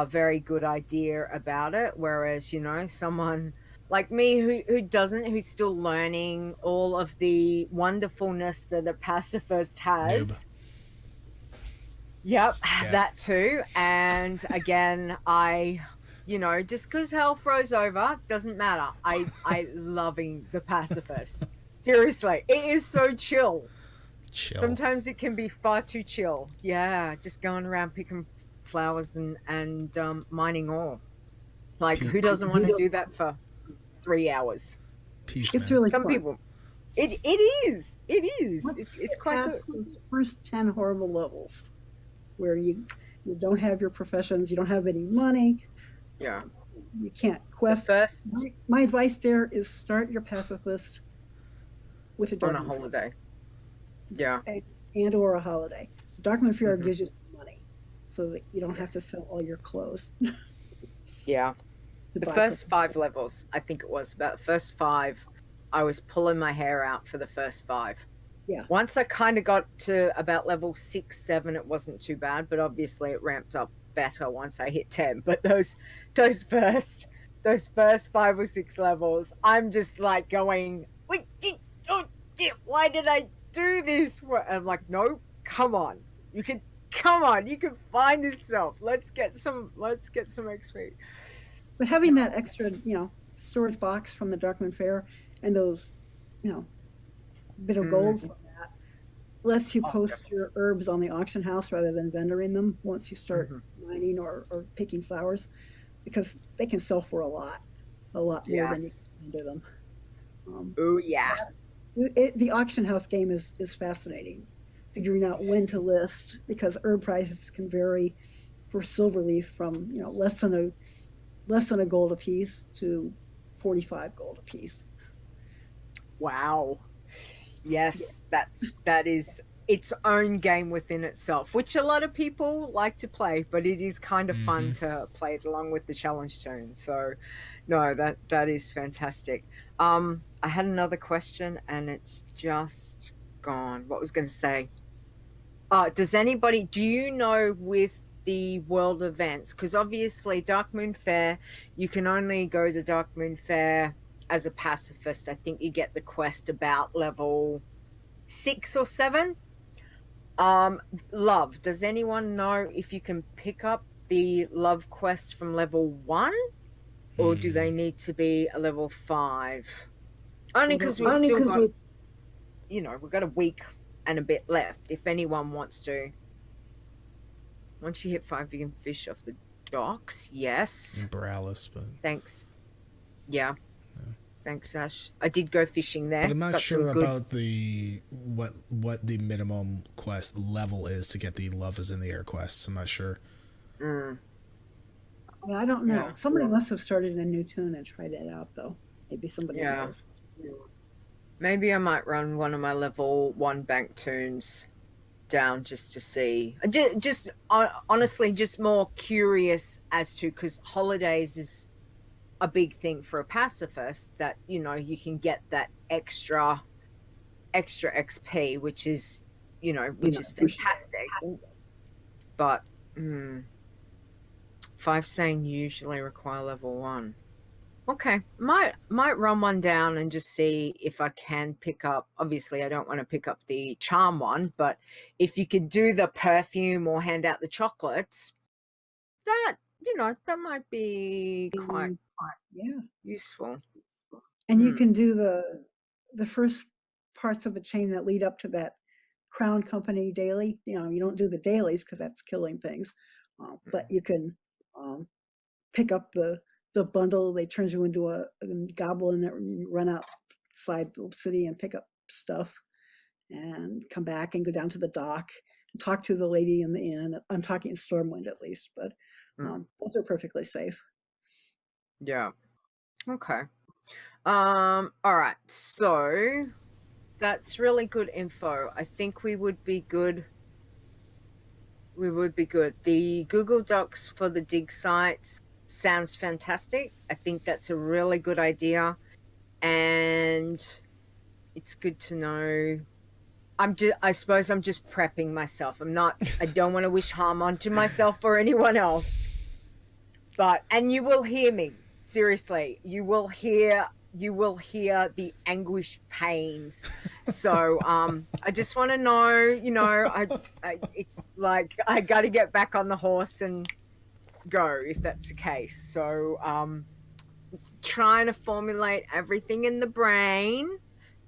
Speaker 2: very good idea about it. Whereas, someone like me who doesn't, who's still learning all of the wonderfulness that a pacifist has.
Speaker 1: Noob.
Speaker 2: Yep, that too. And again, I, just because hell froze over doesn't matter. I loving the pacifist. Seriously, it is so chill. Sometimes it can be far too chill. Yeah, just going around picking flowers and mining ore. Like, who doesn't want to do that for 3 hours?
Speaker 1: Peace,
Speaker 4: it's
Speaker 1: man.
Speaker 4: really
Speaker 2: Some
Speaker 4: fun.
Speaker 2: people. It is. It's quite good.
Speaker 4: Those first 10 horrible levels where you don't have your professions, you don't have any money.
Speaker 2: Yeah.
Speaker 4: You can't quest.
Speaker 2: First,
Speaker 4: my advice there is start your pacifist with a
Speaker 2: on a holiday. Yeah.
Speaker 4: And or a holiday. Darkmoon Ferre
Speaker 2: Mhm.
Speaker 4: gives you some money so that you don't have to
Speaker 2: Yes.
Speaker 4: sell all your clothes
Speaker 2: Yeah.
Speaker 4: to
Speaker 2: The
Speaker 4: buy
Speaker 2: first
Speaker 4: clothes.
Speaker 2: 5 levels, I think it was about the first 5, I was pulling my hair out for the first 5.
Speaker 4: Yeah.
Speaker 2: Once I kind of got to about level 6, 7, it wasn't too bad, but obviously it ramped up better once I hit 10. But those first 5 or 6 levels, I'm just like going, wait, oh, why did I do this? I'm like, no, come on, you can find this stuff. Let's get some XP.
Speaker 4: But having that extra, storage box from the Darkmoon Ferre and those, you know, bit of gold from that lets you
Speaker 2: Oh,
Speaker 4: post your herbs on the auction house rather than vendoring them once you start mining or picking flowers, because they can sell for a lot more than you
Speaker 2: yes.
Speaker 4: can vendor them.
Speaker 2: Oh yeah.
Speaker 4: The auction house game is fascinating, figuring out when to list, because herb prices can vary for silverleaf from less than a gold a piece to 45 gold a piece.
Speaker 2: Wow.
Speaker 4: Yeah.
Speaker 2: Yes, that is its own game within itself, which a lot of people like to play, but it is kind of fun to play it along with the challenge tune. So, no, that is fantastic. I had another question and it's just gone. What was going to say? Do you know with the world events? Because obviously, Darkmoon Faire, you can only go to Darkmoon Faire as a pacifist. I think you get the quest about level 6 or 7. Love. Does anyone know if you can pick up the love quest from level 1, or do they need to be a level 5? Only because we've still got, we've got a week and a bit left. If anyone wants to. Once you hit 5, you can fish off the docks. Yes.
Speaker 1: Borealis, but
Speaker 2: Thanks. Yeah. Thanks, Ash. I did go fishing there.
Speaker 1: I'm not
Speaker 2: Got some
Speaker 1: sure
Speaker 2: good.
Speaker 1: about the what the minimum quest level is to get the Love is in the Air quests. I'm not sure.
Speaker 4: I don't know.
Speaker 2: Yeah.
Speaker 4: Somebody must have started a new tune and tried it out, though. Maybe somebody
Speaker 2: Yeah.
Speaker 4: knows.
Speaker 2: Maybe I might run one of my level 1 bank tunes down just to see. Just honestly, just more curious as to, because holidays is a big thing for a pacifist, that you can get that extra XP, which is fantastic. But 5 saying usually require level 1. Okay, might run one down and just see if I can pick up. Obviously, I don't want to pick up the charm one, but if you could do the perfume or hand out the chocolates, that that might be quite
Speaker 4: Yeah.
Speaker 2: useful.
Speaker 4: And you can do the first parts of the chain that lead up to that Crown Company daily. You don't do the dailies because that's killing things, but you can pick up the bundle. They turn you into a goblin that you run outside the city and pick up stuff, and come back and go down to the dock and talk to the lady in the inn. I'm talking Stormwind at least, but those are perfectly safe.
Speaker 2: Yeah. Okay. All right. So that's really good info. I think we would be good. The Google Docs for the dig sites sounds fantastic. I think that's a really good idea. And it's good to know. I suppose I'm just prepping myself. I don't want to wish harm onto myself or anyone else. And you will hear me. Seriously, you will hear the anguish pains. So I just want to know, it's like I got to get back on the horse and go if that's the case. So trying to formulate everything in the brain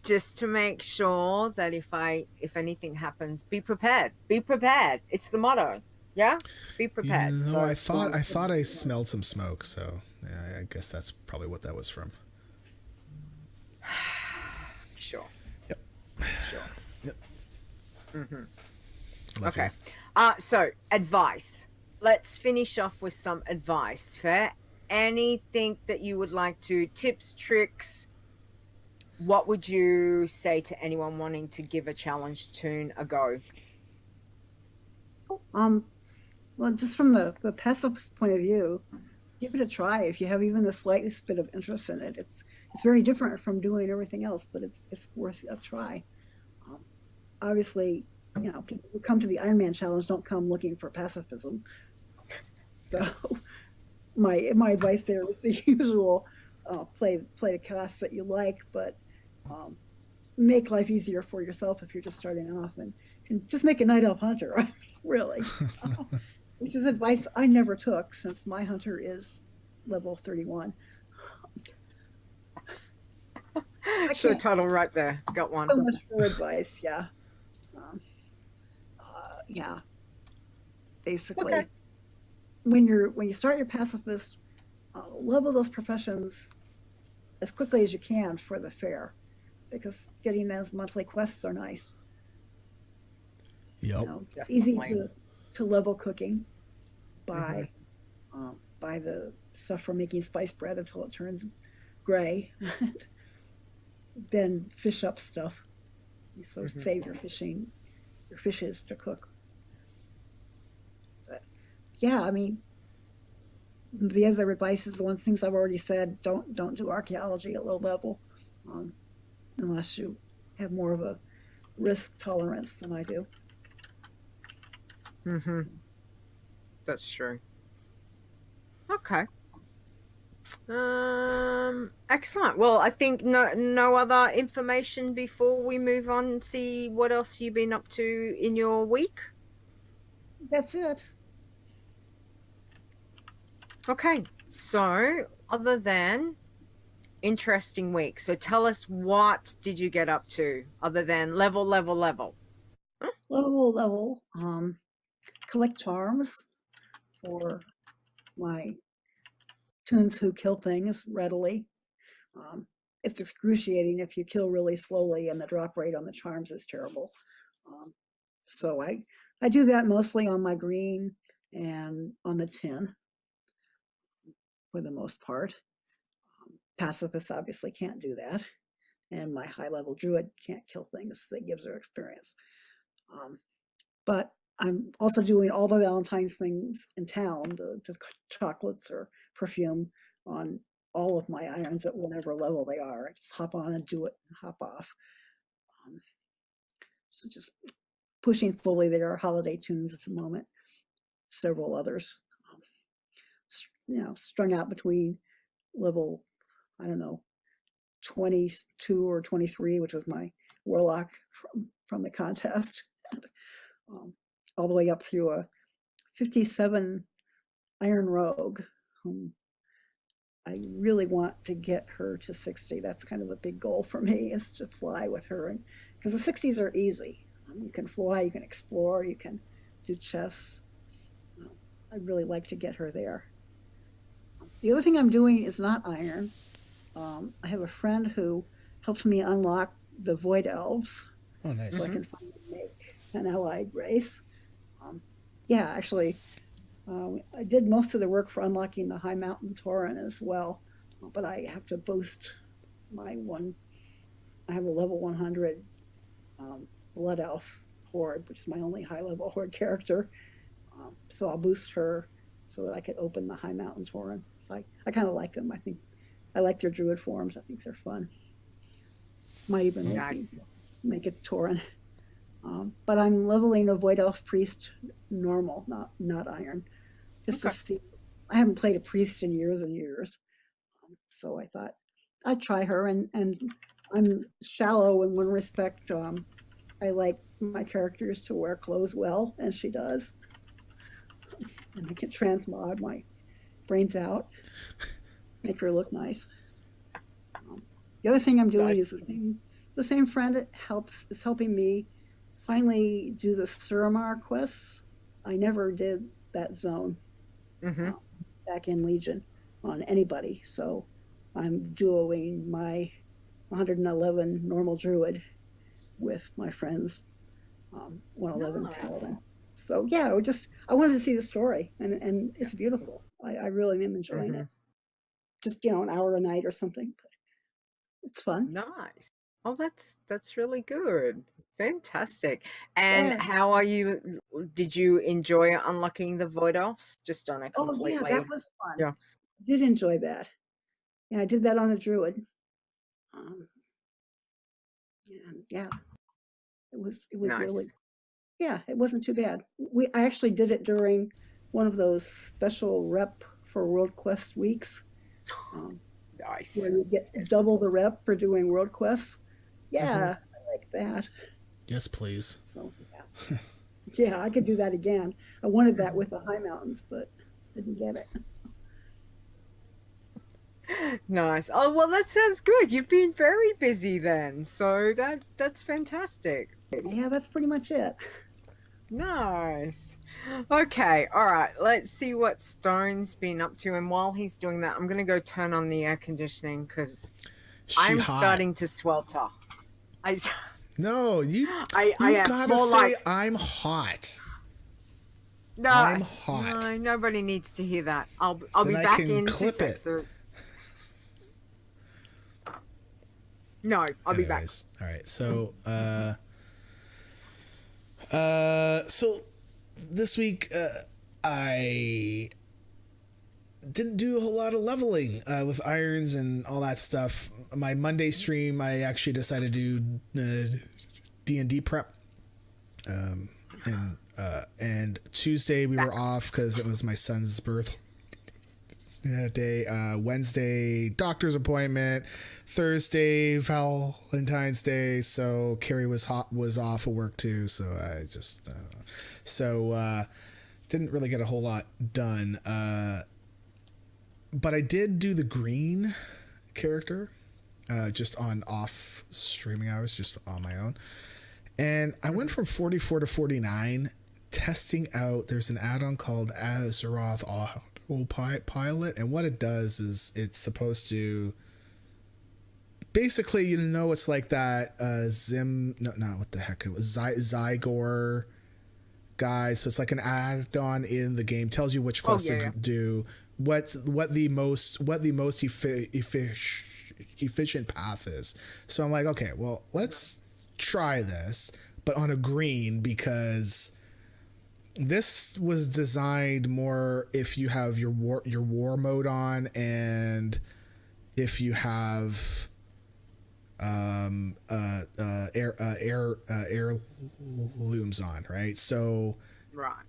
Speaker 2: just to make sure that if anything happens, be prepared. It's the motto. Yeah, be prepared.
Speaker 1: I thought I smelled some smoke, so yeah, I guess that's probably what that was from.
Speaker 2: Sure.
Speaker 1: Yep.
Speaker 2: Sure.
Speaker 1: Yep.
Speaker 2: Okay. So advice. Let's finish off with some advice. Fair. Anything that you would like to, tips, tricks? What would you say to anyone wanting to give a challenge tune a go?
Speaker 4: Well, just from the pacifist point of view, give it a try if you have even the slightest bit of interest in it. It's very different from doing everything else, but it's worth a try. Um, Obviously, people who come to the Iron Man challenge don't come looking for pacifism. So my advice there is the usual: play the class that you like, but um, make life easier for yourself if you're just starting off, and just make a night elf hunter. I mean, really, which is advice I never took since my hunter is level 31. I
Speaker 2: Sure,
Speaker 4: can't
Speaker 2: title right there. Got one.
Speaker 4: so much for advice. Yeah, um, yeah.
Speaker 2: Okay.
Speaker 4: Basically, when you start your pacifist, level those professions as quickly as you can for the fair, because getting those monthly quests are nice.
Speaker 1: Yep.
Speaker 4: It's easy
Speaker 2: Definitely.
Speaker 4: to level cooking
Speaker 2: Hmm.
Speaker 4: by the stuff for making spice bread until it turns gray, then fish up stuff. You sort of
Speaker 2: Hmm.
Speaker 4: save your fishes to cook. But yeah, I mean, the other advice is the ones things I've already said. Don't do archaeology at low level, um, unless you have more of a risk tolerance than I do.
Speaker 2: Hmm. That's true. Okay. Excellent. Well, I think no other information before we move on and see what else you've been up to in your week.
Speaker 4: That's it.
Speaker 2: Okay. So, other than interesting week, so tell us, what did you get up to other than level?
Speaker 4: Level. Collect charms for my tunes who kill things readily. Um, it's excruciating if you kill really slowly and the drop rate on the charms is terrible. Um, so I do that mostly on my green and on the tin for the most part. Pacifists obviously can't do that, and my high level druid can't kill things that gives her experience. Um, but I'm also doing all the Valentine's things in town, the chocolates or perfume on all of my irons at whatever level they are. I just hop on and do it and hop off. Um, so just pushing slowly. There are holiday tunes at the moment, several others, strung out between level, I don't know, 22 or 23, which was my warlock from the contest, um, all the way up through a 57 Iron Rogue, whom I really want to get her to 60. That's kind of a big goal for me, is to fly with her, and because the 60s are easy. You can fly, you can explore, you can do chess. I'd really like to get her there. The other thing I'm doing is not iron. I have a friend who helped me unlock the Void Elves,
Speaker 1: Oh,
Speaker 4: so I
Speaker 1: nice.
Speaker 2: Hmm.
Speaker 4: can finally make an allied race. Um, yeah, actually, I did most of the work for unlocking the High Mountain Tauren as well, but I have to boost my one. I have a level 100 Blood Elf Horde, which is my only high level Horde character. So I'll boost her so that I could open the High Mountain Tauren. So I kind of like them. I think I like their druid forms. I think they're fun. Might even
Speaker 2: Nice.
Speaker 4: make it Tauren. But I'm leveling a Void Elf Priest normal, not Iron, just to
Speaker 2: Okay.
Speaker 4: see. I haven't played a priest in years and years, so I thought I'd try her. And I'm shallow in one respect. I like my characters to wear clothes well, and she does, and I can transmog my brains out, make her look nice. The other thing I'm doing is
Speaker 2: Nice.
Speaker 4: the same friend is helping me finally do the Suramar quests. I never did that zone
Speaker 2: Hmm.
Speaker 4: uh, back in Legion on anybody, so I'm duoing my 111 normal druid with my friend's 111
Speaker 2: Nice.
Speaker 4: paladin. So yeah, I wanted to see the story, and it's beautiful. I really am enjoying
Speaker 2: Hmm.
Speaker 4: it. Just an hour a night or something, but it's fun.
Speaker 2: Nice. Oh, that's really good. Fantastic. And
Speaker 4: Yeah.
Speaker 2: how are you? Did you enjoy unlocking the void elves just on a
Speaker 4: Oh, yeah, that
Speaker 2: completely?
Speaker 4: was fun.
Speaker 2: Yeah,
Speaker 4: I did enjoy that. Yeah, I did that on a druid. Um, and yeah, it was
Speaker 2: nice.
Speaker 4: really, yeah, it wasn't too bad. I actually did it during one of those special rep for World Quest weeks, um,
Speaker 2: Nice.
Speaker 4: where you get
Speaker 2: Yes.
Speaker 4: double the rep for doing World Quests.
Speaker 2: Hmm.
Speaker 4: Yeah, I like that.
Speaker 1: Yes, please.
Speaker 4: So yeah, I could do that again. I wanted that with the high mountains, but didn't get it.
Speaker 2: Nice. Oh, well, that sounds good. You've been very busy then. So that's fantastic.
Speaker 4: Yeah, that's pretty much it.
Speaker 2: Nice. Okay, all right. Let's see what Stone's been up to. And while he's doing that, I'm gonna go turn on the air conditioning because
Speaker 1: She
Speaker 2: I'm
Speaker 1: hot.
Speaker 2: starting to swelter. I,
Speaker 1: No,
Speaker 2: I
Speaker 1: you
Speaker 2: am
Speaker 1: gotta
Speaker 2: more
Speaker 1: say
Speaker 2: like
Speaker 1: I'm hot.
Speaker 2: no,
Speaker 1: I'm hot.
Speaker 2: no. Nobody needs to hear that. I'll
Speaker 1: Then
Speaker 2: be
Speaker 1: I
Speaker 2: back
Speaker 1: can
Speaker 2: in 2
Speaker 1: clip it.
Speaker 2: seconds. No, I'll be back.
Speaker 1: Anyways, all right. So this week I didn't do a whole lot of leveling with irons and all that stuff. My Monday stream, I actually decided to do D&D prep. And Tuesday we were off because it was my son's birthday day. Wednesday, doctor's appointment. Thursday, Valentine's Day. So Carrie was off of work too. So I just didn't really get a whole lot done. But I did do the green character, just on off streaming hours, just on my own. And I went from 44 to 49, testing out. There's an add-on called Azeroth Autopilot, and what it does is it's supposed to basically, it's like that not what the heck it was, Zygor guy. So it's like an add-on in the game, tells you which quests to do, what the most efficient path is. So I'm like, okay, well, let's try this, but on a green, because this was designed more if you have your war mode on, and if you have heirlooms on, right? So
Speaker 2: Right.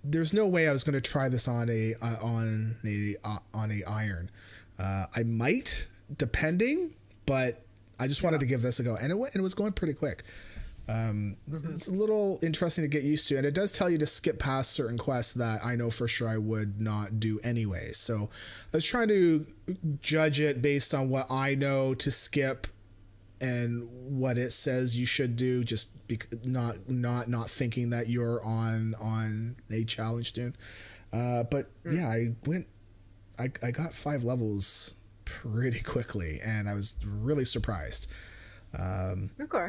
Speaker 1: There's no way I was going to try this on a iron. I might, depending, but I just wanted to give this a go, and it was going pretty quick. It's a little interesting to get used to, and it does tell you to skip past certain quests that I know for sure I would not do anyway. So I was trying to judge it based on what I know to skip and what it says you should do, just not thinking that you're on a challenge tune. But yeah, I got 5 levels pretty quickly, and I was really surprised.
Speaker 2: Okay.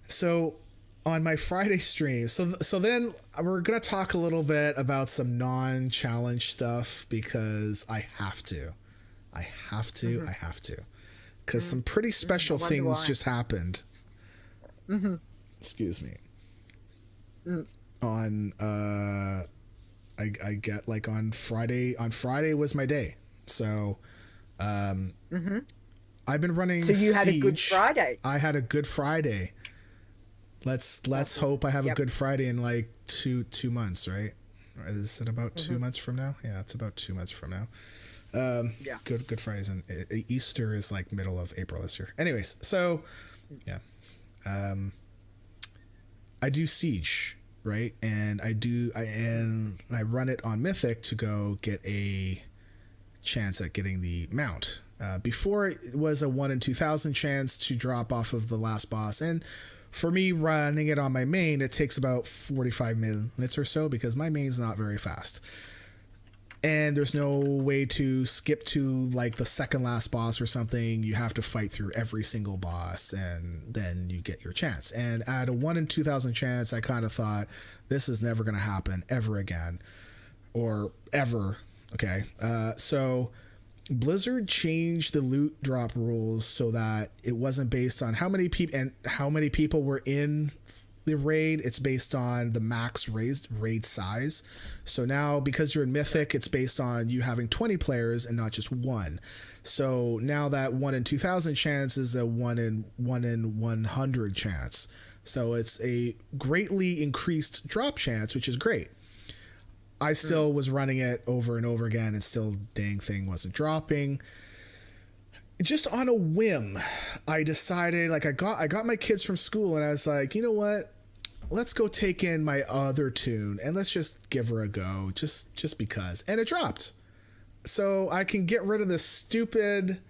Speaker 1: So on my Friday stream, so then we're gonna talk a little bit about some non-challenge stuff, because I have to, because some pretty special things just happened. Excuse me. On I get, like, on Friday was my day, so I've been running.
Speaker 2: So you had a
Speaker 1: Siege.
Speaker 2: good Friday.
Speaker 1: I had a good Friday. Let's hope I have a good Friday in like two months, right? Is it about 2 months from now? Yeah, it's about 2 months from now.
Speaker 2: Yeah.
Speaker 1: Good Fridays, and Easter is like middle of April this year. Anyways, so yeah, I do Siege, right? And I run it on Mythic to go get a chance at getting the mount. Before, it was a 1 in 2,000 chance to drop off of the last boss, and for me running it on my main, it takes about 45 minutes or so, because my main's not very fast. And there's no way to skip to like the second last boss or something. You have to fight through every single boss, and then you get your chance. And at a 1 in 2,000 chance, I kind of thought, this is never going to happen ever again, or ever. Okay. So Blizzard changed the loot drop rules so that it wasn't based on how many people were in the raid. It's based on the max raid size. So now, because you're in Mythic, it's based on you having 20 players and not just one. So now that 1 in 2,000 chance is a 1 in 100 chance. So it's a greatly increased drop chance, which is great. I still was running it over and over again, and still dang thing wasn't dropping. Just on a whim, I decided, like, I got my kids from school, and I was like, you know what? Let's go take in my other tune, and let's just give her a go, just because. And it dropped. So I can get rid of this stupid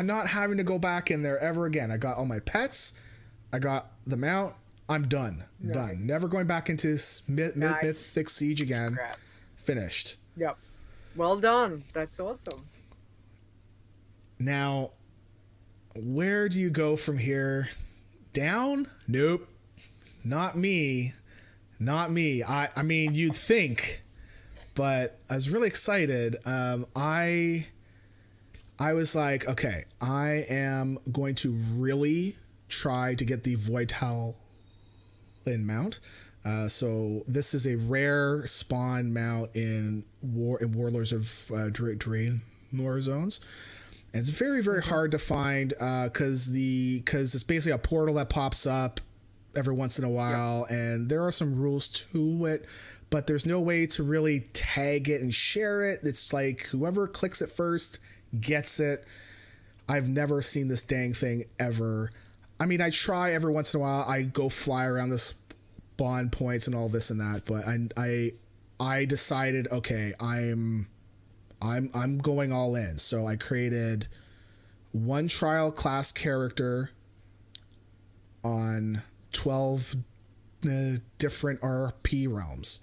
Speaker 1: not having to go back in there ever again. I got all my pets. I got the mount. I'm done. Nice. Done. Never going back into Mythic Siege again.
Speaker 2: Congrats.
Speaker 1: Finished.
Speaker 2: Yep. Well done. That's awesome.
Speaker 1: Now, where do you go from here? Down? Nope. Not me. Not me. I mean, you'd think, but I was really excited. I was like, okay, I am going to really try to get the Voital mount. So this is a rare spawn mount in Warlords of Draenor zones. And it's very, very hard to find because it's basically a portal that pops up every once in a while, and there are some rules to it, but there's no way to really tag it and share it. It's like whoever clicks it first gets it. I've never seen this dang thing ever. I mean, I try every once in a while. I go fly around the spawn points and all this and that, but I decided, okay, I'm going all in. So I created one trial class character on 12 different RP realms.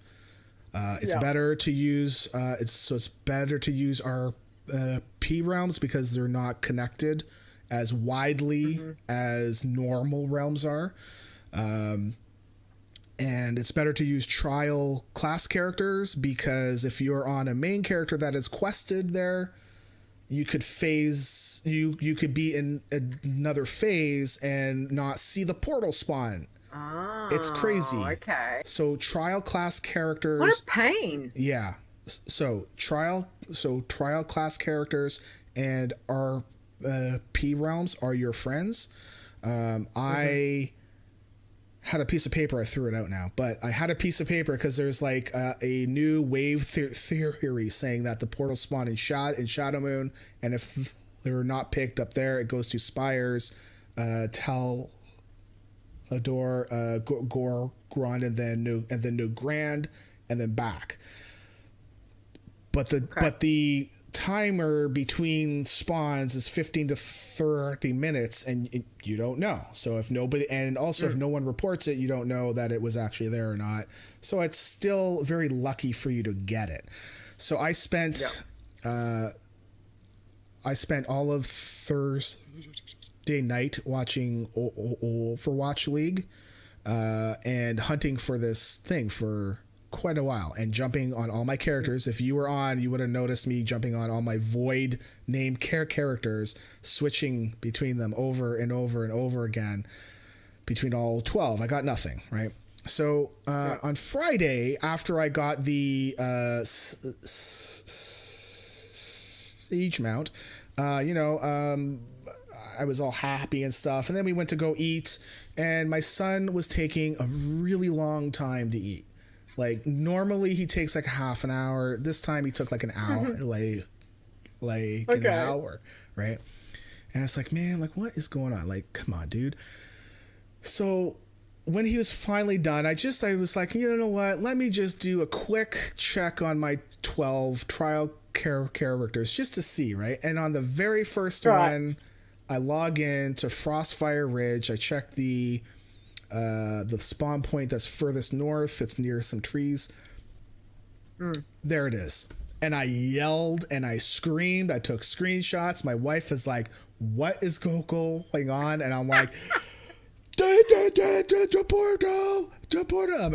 Speaker 1: It's better to use it's better to use RP realms because they're not connected as widely as normal realms are. And it's better to use trial class characters because if you're on a main character that is quested there, you could you could be in another phase and not see the portal spawn. Oh, it's crazy.
Speaker 2: Okay.
Speaker 1: So trial class characters.
Speaker 2: What a pain.
Speaker 1: Yeah. So trial class characters and RP realms are your friends. I had a piece of paper. I threw it out now, but I had a piece of paper because there's like a new wave theory saying that the portal spawn in Shadow Moon, and if they're not picked up there, it goes to Spires, Tel Ador, Gorgrond, and then New Grand, and then back. But the timer between spawns is 15 to 30 minutes, and you don't know. So if nobody, and also if no one reports it, you don't know that it was actually there or not. So it's still very lucky for you to get it. So I spent all of Thursday night watching Overwatch League and hunting for this thing for quite a while and jumping on all my characters. If you were on, you would have noticed me jumping on all my void named characters, switching between them over and over and over again between all 12. I got nothing, right? So on Friday, after I got the siege mount, I was all happy and stuff, and then we went to go eat, and my son was taking a really long time to eat. Like normally he takes like a half an hour. This time he took like an hour, an hour, right? And it's like, man, like what is going on? Like, come on, dude. So when he was finally done, I was like, you know what? Let me just do a quick check on my 12 trial characters just to see, right? And on the very first one, I log in to Frostfire Ridge. I check the spawn point that's furthest north. It's near some trees. There it is. And I yelled and I screamed. I took screenshots. My wife is like, what is going on? And I'm like, portal.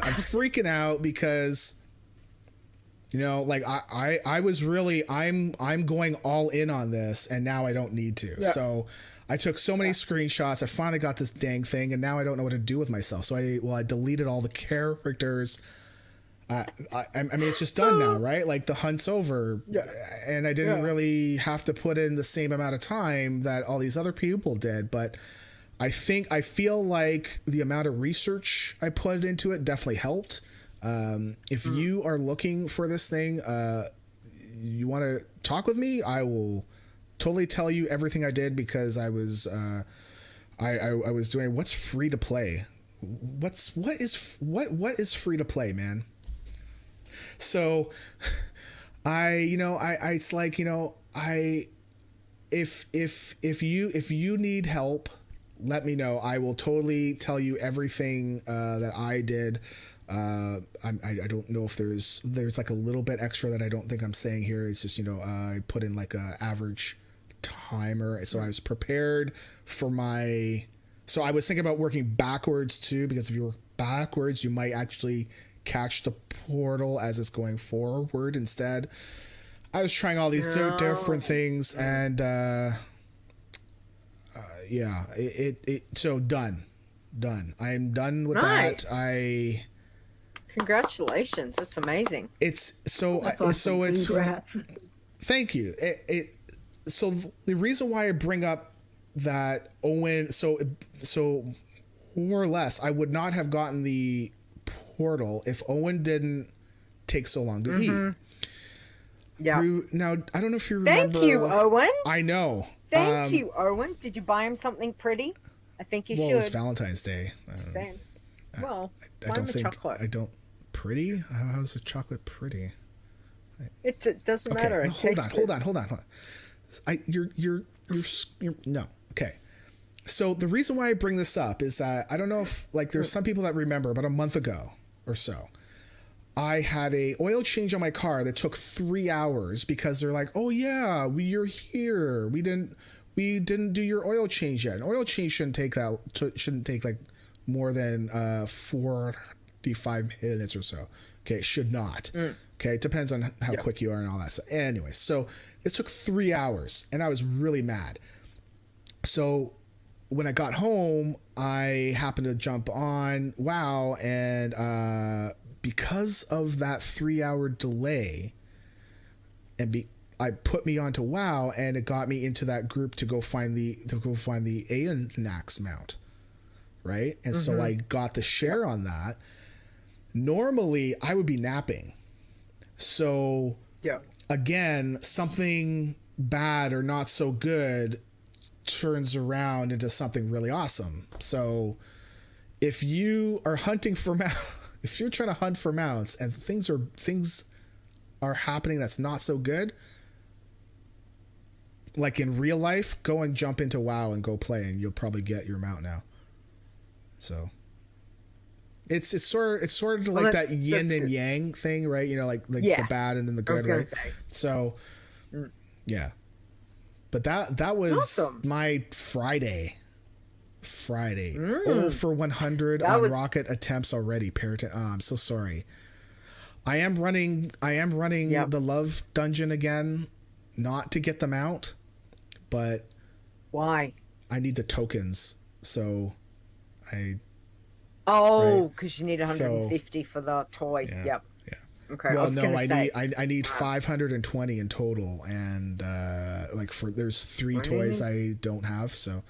Speaker 1: I'm freaking out because You know, like I was really, I'm going all in on this, and now I don't need to.
Speaker 2: Yeah.
Speaker 1: So I took so many screenshots. I finally got this dang thing, and now I don't know what to do with myself. So I deleted all the characters. I mean, it's just done now, right? Like the hunt's over, and I didn't really have to put in the same amount of time that all these other people did. But I feel like the amount of research I put into it definitely helped. If you are looking for this thing, you want to talk with me, I will totally tell you everything I did, because I was doing what's free to play. What is free to play, man? So it's like, if you need help, let me know. I will totally tell you everything that I did. I don't know if there's like a little bit extra that I don't think I'm saying here. It's just, I put in like a average timer. So I was prepared for so I was thinking about working backwards too, because if you work backwards, you might actually catch the portal as it's going forward instead. I was trying all these different things, and so done. I'm done with that.
Speaker 2: Congratulations, that's amazing.
Speaker 1: It's so
Speaker 4: Awesome.
Speaker 1: so it's
Speaker 4: Congrats.
Speaker 1: Thank you. So the reason why I bring up that Owen, so more or less, I would not have gotten the portal if Owen didn't take so long to eat.
Speaker 2: Yeah.
Speaker 1: Now, I don't know if you remember.
Speaker 2: Thank you, Owen.
Speaker 1: I know.
Speaker 2: Thank you, Owen. Did you buy him something pretty? I think you should.
Speaker 1: It was Valentine's Day.
Speaker 2: Just saying. Well,
Speaker 1: I
Speaker 2: buy
Speaker 1: don't
Speaker 2: him a
Speaker 1: think
Speaker 2: chocolate.
Speaker 1: Pretty? How's a chocolate pretty?
Speaker 2: It doesn't matter.
Speaker 1: Okay, hold on. You're no. Okay. So the reason why I bring this up is that I don't know if, like, there's some people that remember about a month ago or so, I had a oil change on my car that took 3 hours because they're like, oh yeah, you're here. We didn't do your oil change yet. An oil change shouldn't take like more than 45 minutes or so. Okay, it should not. Okay, it depends on how quick you are and all that stuff. Anyway, so it took 3 hours, and I was really mad. So when I got home, I happened to jump on WoW, and because of that 3 hour delay, I put me onto WoW, and it got me into that group to go find the Aeonax mount, right? And so I got the share on that. Normally, I would be napping. So again, something bad or not so good turns around into something really awesome. So if you are hunting for if you're trying to hunt for mounts and things are happening that's not so good, like in real life, go and jump into WoW and go play, and you'll probably get your mount now. So it's sort of like that yin and yang thing, right? Like the bad and then the good, right? So yeah. But that was awesome. My Friday. 0 for 100 on rocket attempts already. I'm so sorry. I am running the love dungeon again, not to get them out, but
Speaker 2: why?
Speaker 1: I need the tokens, so
Speaker 2: because you need 150 for the toy.
Speaker 1: Yeah.
Speaker 2: Yep. Okay.
Speaker 1: Well, I need 520 in total, and there's 3 toys I don't have, so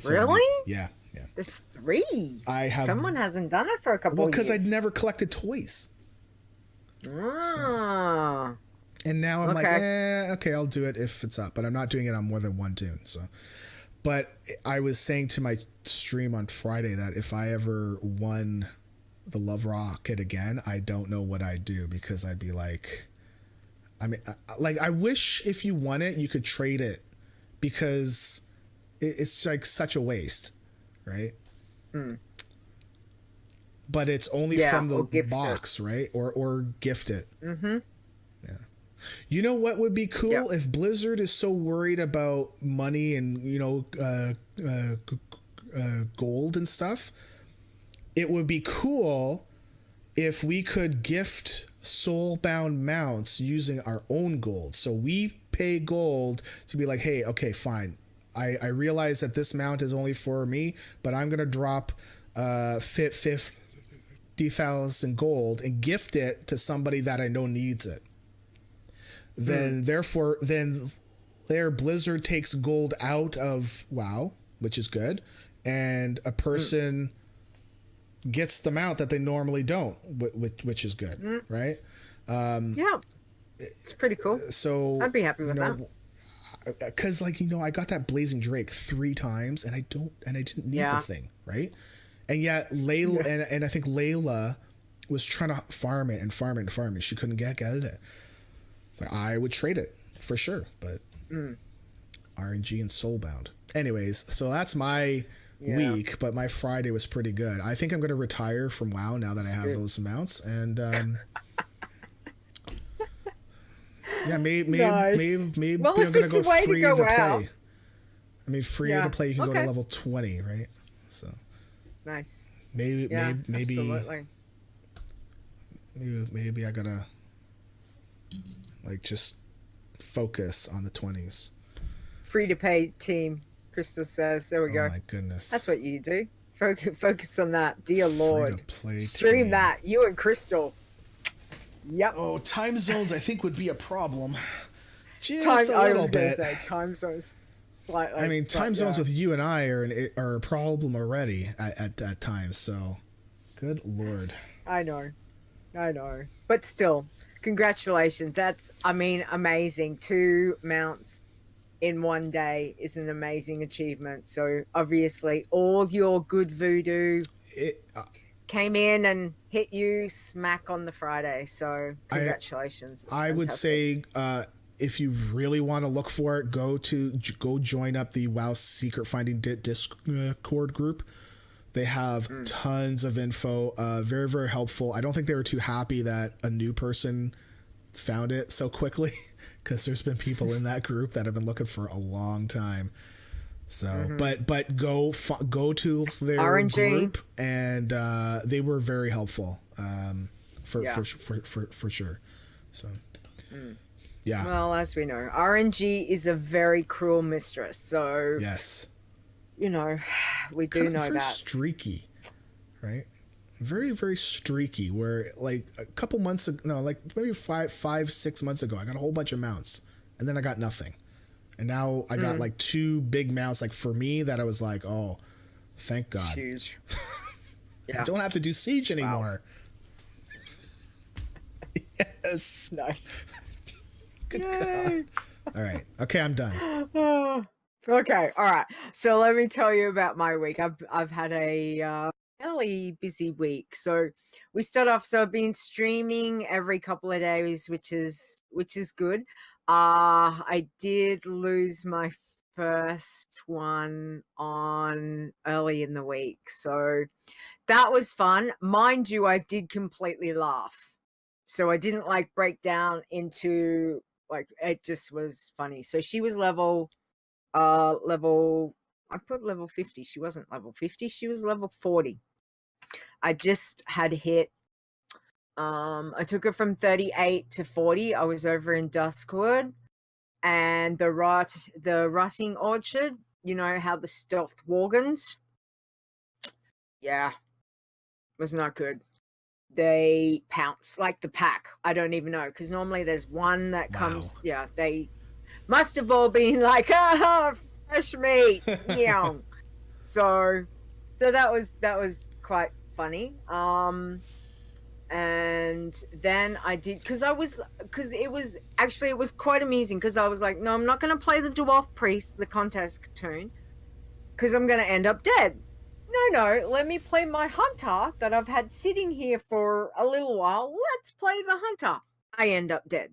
Speaker 2: really?
Speaker 1: Yeah.
Speaker 2: There's 3. Someone hasn't done it for a couple.
Speaker 1: Well, because I'd never collected toys.
Speaker 2: So,
Speaker 1: and now I'm like, okay, I'll do it if it's up, but I'm not doing it on more than one tune. So, but I was saying to my stream on Friday that if I ever won the Love Rocket again, I don't know what I'd do, because I'd be like, I wish if you won it, you could trade it, because it's like such a waste, right? But it's only from the box, right? Or gift it. Yeah. You know what would be cool if Blizzard is so worried about money and gold and stuff? It would be cool if we could gift soulbound mounts using our own gold. So we pay gold to be like, hey, okay, fine. I realize that this mount is only for me, but I'm going to drop 50,000 gold and gift it to somebody that I know needs it. Then therefore, their Blizzard takes gold out of WoW, which is good. And a person gets the mount that they normally don't, which is good, right?
Speaker 2: Yeah, it's pretty cool.
Speaker 1: So
Speaker 2: I'd be happy with that.
Speaker 1: Because I got that Blazing Drake 3 times, and I didn't need the thing, right? And yet Layla and I think Layla was trying to farm it. She couldn't get it. It's like, I would trade it for sure, but RNG and Soulbound. Anyways, so that's my week, but my Friday was pretty good. I think I'm going to retire from WoW now that I have those amounts, and yeah, maybe
Speaker 2: Well,
Speaker 1: I'm
Speaker 2: if
Speaker 1: gonna
Speaker 2: it's
Speaker 1: go
Speaker 2: a way to
Speaker 1: free
Speaker 2: go
Speaker 1: to play.
Speaker 2: out.
Speaker 1: I mean, free to play, you can go to level 20, right? So
Speaker 2: Nice.
Speaker 1: maybe
Speaker 2: Absolutely.
Speaker 1: maybe I gotta just focus on the 20s.
Speaker 2: Free to pay team, Crystal says. There we go.
Speaker 1: Oh my goodness.
Speaker 2: That's what you do. Focus on that. Dear Lord.
Speaker 1: Free-to-play
Speaker 2: Stream
Speaker 1: team.
Speaker 2: that. You and Crystal. Yep.
Speaker 1: Oh, time zones I think would be a problem. Just a
Speaker 2: I
Speaker 1: little
Speaker 2: was gonna
Speaker 1: bit.
Speaker 2: say time zones. Slightly,
Speaker 1: I mean, time zones
Speaker 2: yeah.
Speaker 1: with you and I are a problem already at times. So, good Lord.
Speaker 2: I know. But still, congratulations. That's, amazing. 2 mounts in one day is an amazing achievement. So obviously, all your good voodoo came in and hit you smack on the Friday. So congratulations.
Speaker 1: I would say, if you really want to look for it, go join up the WoW Secret Finding Discord group. They have tons of info, very, very helpful. I don't think they were too happy that a new person found it so quickly, because there's been people in that group that have been looking for a long time. So, but go to their
Speaker 2: RNG.
Speaker 1: group, and they were very helpful, for sure. So, yeah.
Speaker 2: Well, as we know, RNG is a very cruel mistress. So
Speaker 1: Yes.
Speaker 2: we do
Speaker 1: Kind of
Speaker 2: know
Speaker 1: very
Speaker 2: that.
Speaker 1: streaky, right? Very, very streaky. Where a couple months ago, no, maybe 5-6 months ago, I got a whole bunch of mounts, and then I got nothing, and now I got 2 big mounts. For me, that I was like, oh, thank God.
Speaker 2: Huge.
Speaker 1: I don't have to do siege anymore. Yes.
Speaker 2: Nice.
Speaker 1: Good God. All right. Okay, I'm done.
Speaker 2: Okay, all right. So let me tell you about my week. I've had a fairly busy week. So we start off. So I've been streaming every couple of days, which is good. I did lose my first one on early in the week, so that was fun. Mind you, I did completely laugh. So I didn't break down into it just was funny. So she was level I put level 50. She wasn't level 50, she was level 40. I just had hit I took her from 38 to 40. I was over in Duskwood, and the rotting orchard, you know how the stealth worgans, was not good. They pounce like the pack. I don't even know, because normally there's one that comes. Yeah, they must have all been like, fresh meat. Yeah. So that was quite funny. And then I did, because it was quite amusing, because I was like, no, I'm not going to play the dwarf priest, the contest tune, because I'm going to end up dead. No, let me play my hunter that I've had sitting here for a little while. Let's play the hunter. I end up dead.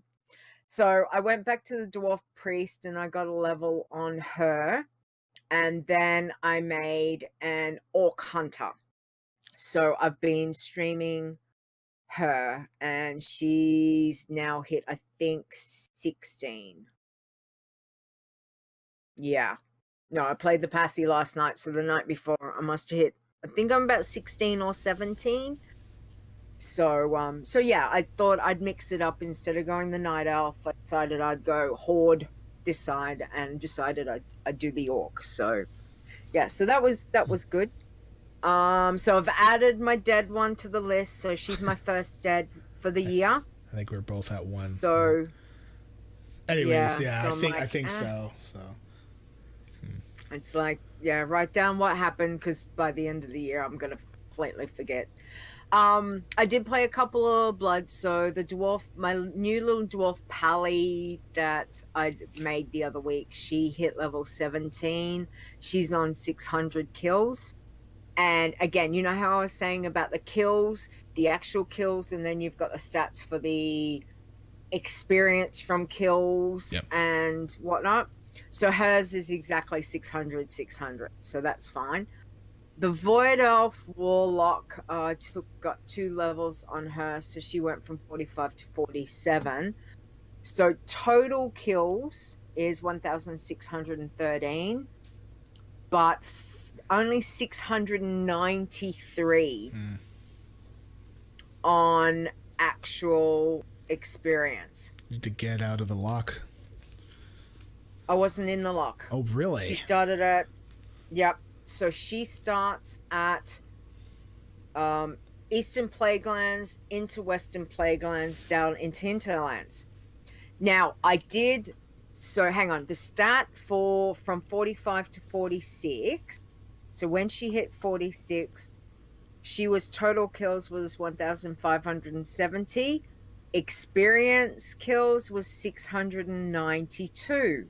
Speaker 2: So I went back to the dwarf priest and I got a level on her. And then I made an orc hunter. So I've been streaming her, and she's now hit, I think, 16. Yeah. No, I played the Passy last night, so the night before I must have hit, I think I'm about 16 or 17. So yeah, I thought I'd mix it up instead of going the night elf. I decided I'd go horde this side, and decided I'd do the orc. So yeah, so that was good. So I've added my dead one to the list. So she's my first dead for the year.
Speaker 1: I think we're both at one.
Speaker 2: So
Speaker 1: anyways, yeah,
Speaker 2: so
Speaker 1: I think so. So
Speaker 2: it's like, yeah, write down what happened, because by the end of the year I'm gonna completely forget. I did play a couple of bloods. So the dwarf, my new little dwarf Pally that I made the other week, she hit level 17. She's on 600 kills. And again, you know how I was saying about the kills, the actual kills, and then you've got the stats for the experience from kills and whatnot. So hers is exactly 600. So that's fine. The Void Elf Warlock got 2 levels on her, so she went from 45 to 47. So total kills is 1,613, but only 693 on actual experience.
Speaker 1: You need to get out of the lock.
Speaker 2: I wasn't in the lock.
Speaker 1: Oh, really?
Speaker 2: She started at, yep. So she starts at Eastern Plaguelands into Western Plaguelands down into Hinterlands. Now, so hang on, the stat from 45 to 46, so when she hit 46, she was total kills was 1,570, experience kills was 692.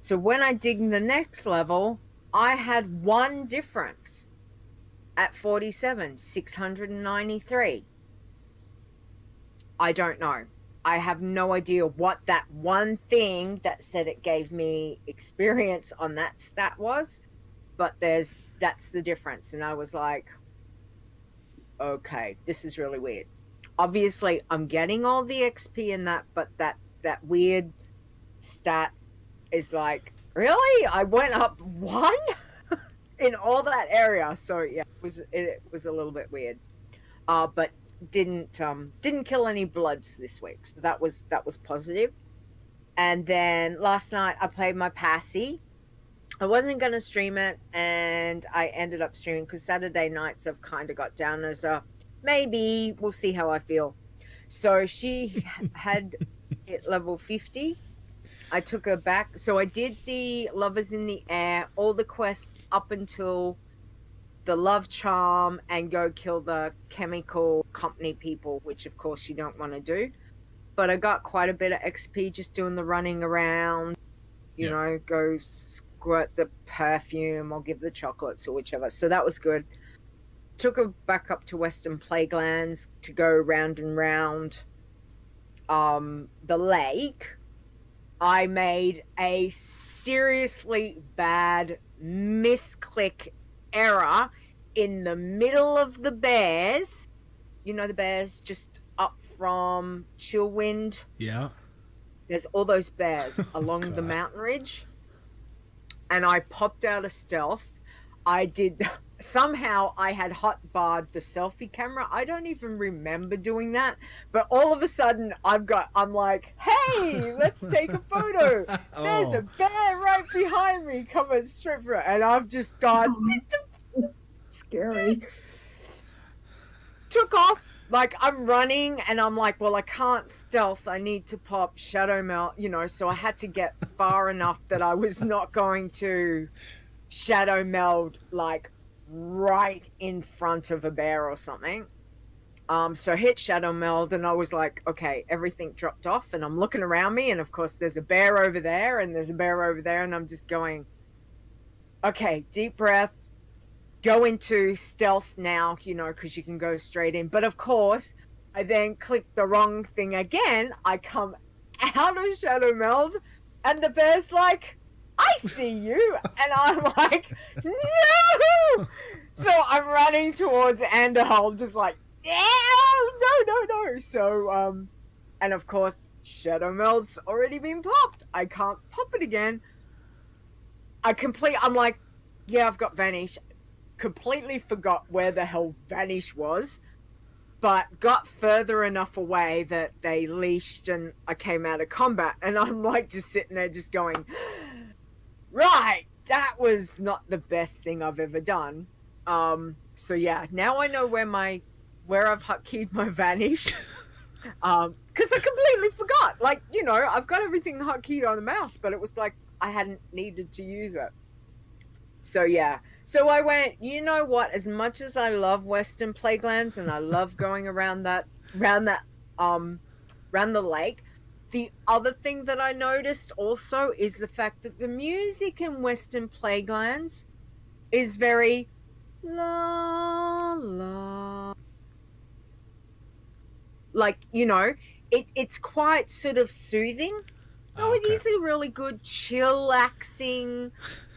Speaker 2: So when I dig the next level, I had one difference at 47, 693. I don't know. I have no idea what that one thing that said it gave me experience on that stat was, but that's the difference. And I was like, okay, this is really weird. Obviously, I'm getting all the XP in that, but that weird stat is like, really? I went up 1 in all that area. So yeah, it was a little bit weird. But didn't kill any bloods this week, so that was positive. And then last night I played my Passy. I wasn't going to stream it, and I ended up streaming because Saturday nights I've kind of got down as a maybe, we'll see how I feel. So she had hit level 50. I took her back. So I did the Lovers in the Air, all the quests up until the Love Charm and go kill the chemical company people, which of course you don't want to do. But I got quite a bit of XP just doing the running around, you know, go squirt the perfume or give the chocolates or whichever. So that was good. Took her back up to Western Plaguelands to go round and round the lake. I made a seriously bad misclick error in the middle of the bears. You know, the bears just up from Chillwind.
Speaker 1: Yeah.
Speaker 2: There's all those bears along the mountain ridge. And I popped out of stealth. Somehow I had hotbarred the selfie camera. I don't even remember doing that. But all of a sudden I'm like, hey, let's take a photo. There's a bear right behind me coming straight for it. And I've just gone
Speaker 4: Scary.
Speaker 2: Took off. Like, I'm running and I'm like, well, I can't stealth. I need to pop shadow melt, so I had to get far enough that I was not going to shadow meld like right in front of a bear or something. So hit shadow meld and I was like, okay, everything dropped off and I'm looking around me and of course there's a bear over there and there's a bear over there and I'm just going, okay, deep breath, go into stealth now, because you can go straight in. But of course, I then clicked the wrong thing again. I come out of shadow meld and the bear's like, I see you. And I'm like, no! So I'm running towards Anderhold, just like, no. So, and of course, shadow meld's already been popped. I can't pop it again. I'm like, yeah, I've got Vanish. Completely forgot where the hell Vanish was. but got further enough away that they leashed and I came out of combat. And I'm like just sitting there just going, right, that was not the best thing I've ever done. So yeah, now I know where I've hotkeyed my vanish. Because I completely forgot. Like, you know, I've got everything hotkeyed on the mouse, but it was like I hadn't needed to use it. So yeah. So I went, you know what, as much as I love Western Playgrounds and I love going around the lake, the other thing that I noticed also is the fact that the music in Western Playgrounds is very la la. Like, you know, it's quite sort of soothing. Oh, it is a really good chillaxing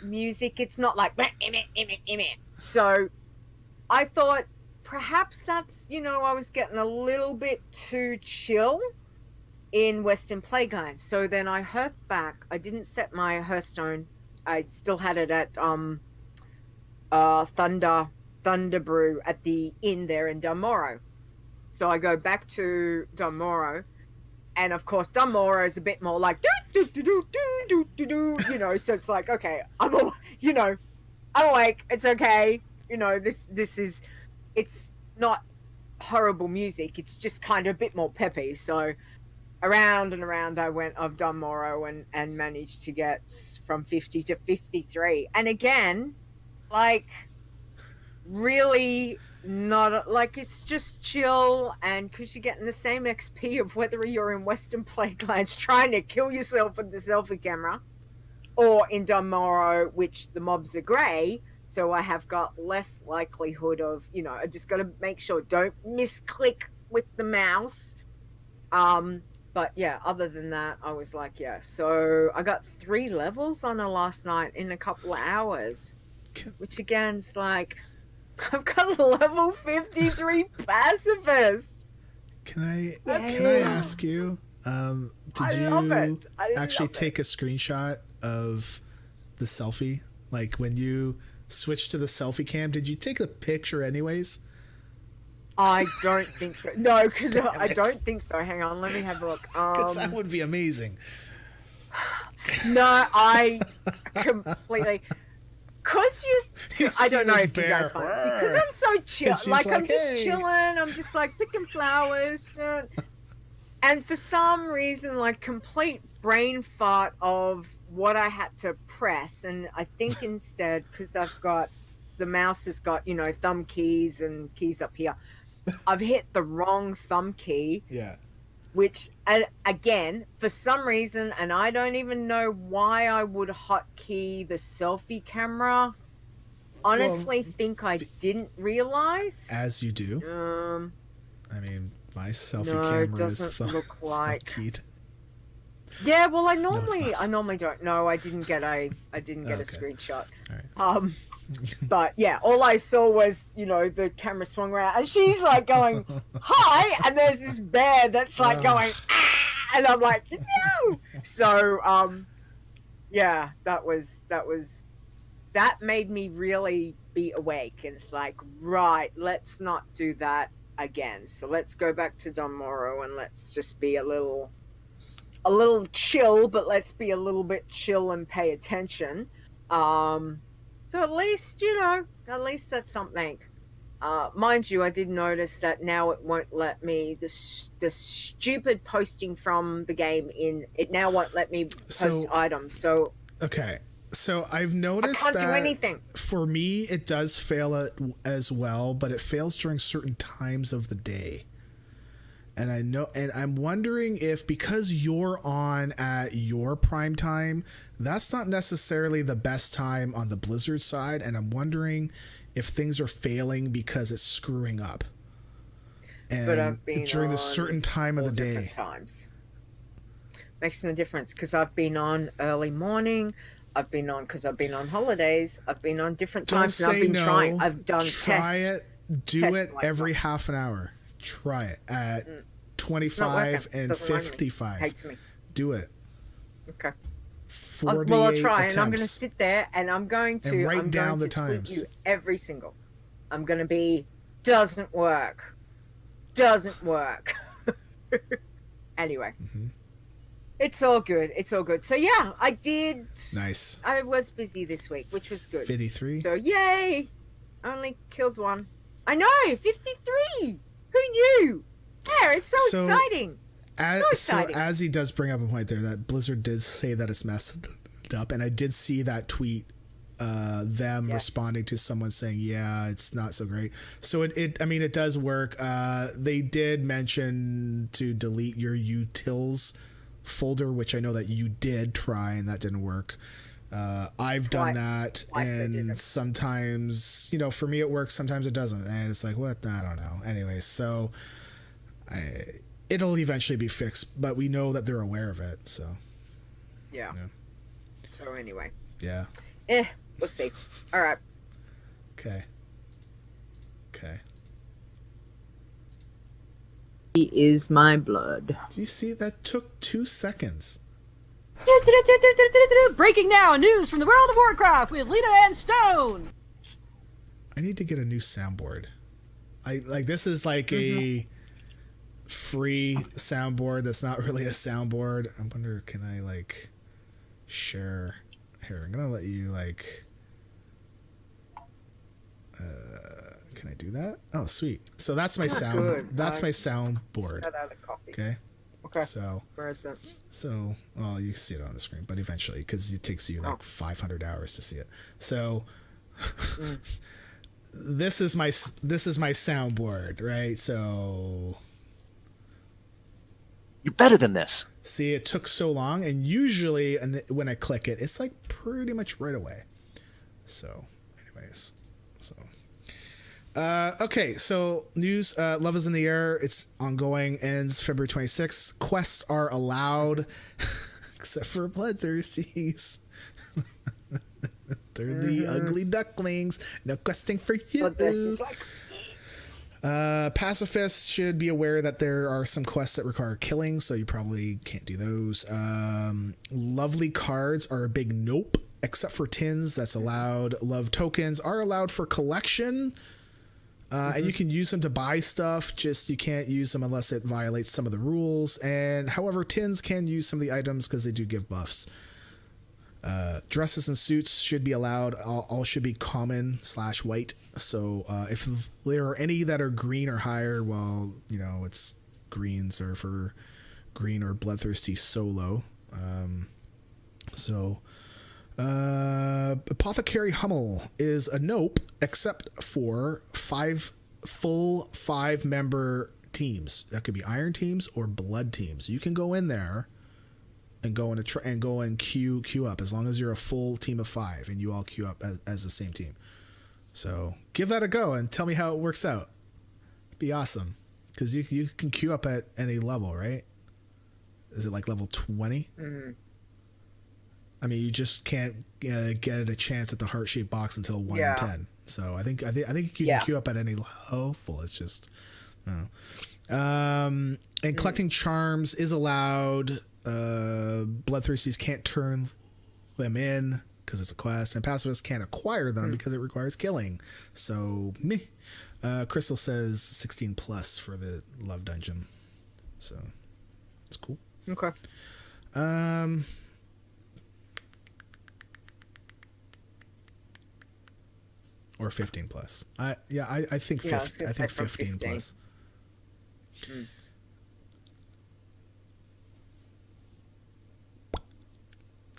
Speaker 2: music. It's not like so I thought perhaps that's, you know, I was getting a little bit too chill in Western Playgrounds. So then I hearthed back. I didn't set my Hearthstone. I still had it at Thunder Brew at the inn there in Dunmorrow. So I go back to Dunmorrow. And of course, Dunmorrow is a bit more like do do do do do do do, you know. So it's like, okay, I'm awake. It's okay. You know, this is, it's not horrible music. It's just kind of a bit more peppy. So around and around I went of Dunmorrow and managed to get from 50 to 53. And again, like, really not like, it's just chill, and because you're getting the same XP of whether you're in Western Playgrounds trying to kill yourself with the selfie camera or in Dunmorrow, which the mobs are grey, so I have got less likelihood of, you know, I just got to make sure don't misclick with the mouse. But yeah, other than that, I was like, yeah. So I got 3 levels on her last night in a couple of hours, which again's like, I've got a level 53 pacifist.
Speaker 1: Can I ask you, did you actually take a screenshot of the selfie? Like when you switched to the selfie cam, did you take a picture anyways?
Speaker 2: I don't think so. No, because I don't think so. Hang on, let me have a look.
Speaker 1: Because that would be amazing.
Speaker 2: No, I completely... Because I don't know if you guys find it. Because I'm so chill. Like, I'm just chilling. I'm just like picking flowers. And for some reason, like, complete brain fart of what I had to press. And I think instead, because I've got, the mouse has got, you know, thumb keys and keys up here. I've hit the wrong thumb key.
Speaker 1: Yeah.
Speaker 2: Which, again, for some reason, and I don't even know why I would hotkey the selfie camera. Honestly, think I didn't realize.
Speaker 1: As you do. I mean, my selfie camera is thumb-keyed.
Speaker 2: Yeah, well, I normally don't know. I didn't get a screenshot.
Speaker 1: All right.
Speaker 2: But yeah, all I saw was, you know, the camera swung around and she's like going, hi, and there's this bear that's like going, ah, and I'm like, no. So yeah, that made me really be awake. And it's like, right, let's not do that again. So let's go back to Dunmorrow and let's just be a little chill, but let's be a little bit chill and pay attention. So at least, you know, at least that's something. Mind you, I did notice that now it won't let me, the stupid posting from the game it now won't let me post items. So
Speaker 1: okay. So I've noticed
Speaker 2: I can't do anything.
Speaker 1: For me, it does fail as well, but it fails during certain times of the day. And I know, and I'm wondering if because you're on at your prime time, that's not necessarily the best time on the Blizzard side. And I'm wondering if things are failing because it's screwing up. And
Speaker 2: but I've been
Speaker 1: during the certain time of the day.
Speaker 2: Times. Makes no difference because I've been on early morning. I've been on because I've been on holidays. I've been on different times.
Speaker 1: Don't say
Speaker 2: and I've been
Speaker 1: no.
Speaker 2: trying. I've done
Speaker 1: Try it. Do it
Speaker 2: like
Speaker 1: every half an hour. Try it at 25 and 55.
Speaker 2: Hates me.
Speaker 1: Do it.
Speaker 2: Okay.
Speaker 1: 48
Speaker 2: well, I'll try,
Speaker 1: attempts.
Speaker 2: and I'm going to sit there, and I'm going to
Speaker 1: write down the
Speaker 2: tweet
Speaker 1: times.
Speaker 2: you every single. I'm going to be doesn't work. doesn't work. Anyway.
Speaker 1: Mm-hmm.
Speaker 2: It's all good. It's all good. So yeah, I did.
Speaker 1: Nice.
Speaker 2: I was busy this week, which was good.
Speaker 1: 53.
Speaker 2: So yay! Only killed one. I know, 53. Who knew? Yeah, it's so exciting.
Speaker 1: So as he does bring up a point there, that Blizzard did say that it's messed up, and I did see that tweet. Them responding to someone saying, yeah, it's not so great. So it does work. They did mention to delete your utils folder, which I know that you did try and that didn't work. I've done that, and sometimes, for me it works, sometimes it doesn't, and it's like, what? I don't know. Anyway, so it'll eventually be fixed, but we know that they're aware of it, so.
Speaker 2: Yeah. So anyway.
Speaker 1: Yeah.
Speaker 2: We'll see. All right.
Speaker 1: Okay.
Speaker 2: He is my blood.
Speaker 1: Do you see? That took 2 seconds.
Speaker 5: Breaking now, news from the world of Warcraft with Leeta and Stone.
Speaker 1: I need to get a new soundboard. This is like a free soundboard that's not really a soundboard. I wonder, can I share? Here, I'm gonna let you can I do that? Oh, sweet. So that's my sound.
Speaker 2: Good.
Speaker 1: That's my soundboard. Okay.
Speaker 2: Okay.
Speaker 1: So
Speaker 2: where is it?
Speaker 1: So, well, you see it on the screen, but eventually, because it takes you 500 hours to see it. So, this is my soundboard, right? So,
Speaker 6: you're better than this.
Speaker 1: See, it took so long, and usually, when I click it, it's pretty much right away. So, anyways, okay, so news, Love is in the Air, it's ongoing, ends February 26th. Quests are allowed, except for bloodthirsties. They're the ugly ducklings. No questing for you. Pacifists should be aware that there are some quests that require killing, so you probably can't do those. Lovely cards are a big nope, except for tins. That's allowed. Love tokens are allowed for collection. And you can use them to buy stuff, just you can't use them unless it violates some of the rules. And however, tins can use some of the items because they do give buffs. Dresses and suits should be allowed. All should be common/white. So if there are any that are green or higher, well, it's greens are for green or bloodthirsty solo. Apothecary Hummel is a nope, except for 5 member teams. That could be iron teams or blood teams. You can go in there and go and queue up as long as you're a full team of 5 and you all queue up as the same team. So give that a go and tell me how it works out. It'd be awesome, because you can queue up at any level, right? Is it like level 20?
Speaker 2: Mm-hmm.
Speaker 1: I mean, you just can't get a chance at the heart-shaped box until 1 in 10. So I think you can queue up at any level. It's just, and collecting charms is allowed. Bloodthirsties can't turn them in because it's a quest, and pacifists can't acquire them because it requires killing. So me, Crystal says 16 plus for the love dungeon. So it's cool.
Speaker 2: Okay.
Speaker 1: Or 15 plus. I think 15 plus.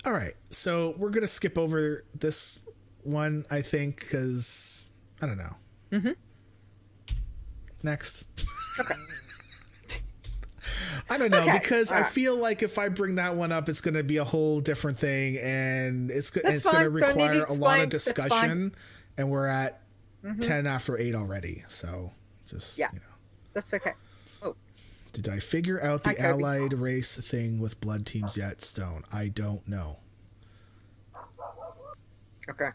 Speaker 1: All right, so we're gonna skip over this one, I think, because I don't know. Next.
Speaker 2: Okay.
Speaker 1: I don't know, because I feel like if I bring that one up, it's gonna be a whole different thing, and it's gonna require a lot of discussion. And we're at 10 after 8 already, so just
Speaker 2: that's okay. Oh,
Speaker 1: did I figure out the allied race thing with blood teams yet, Stone? I don't know.
Speaker 2: Okay.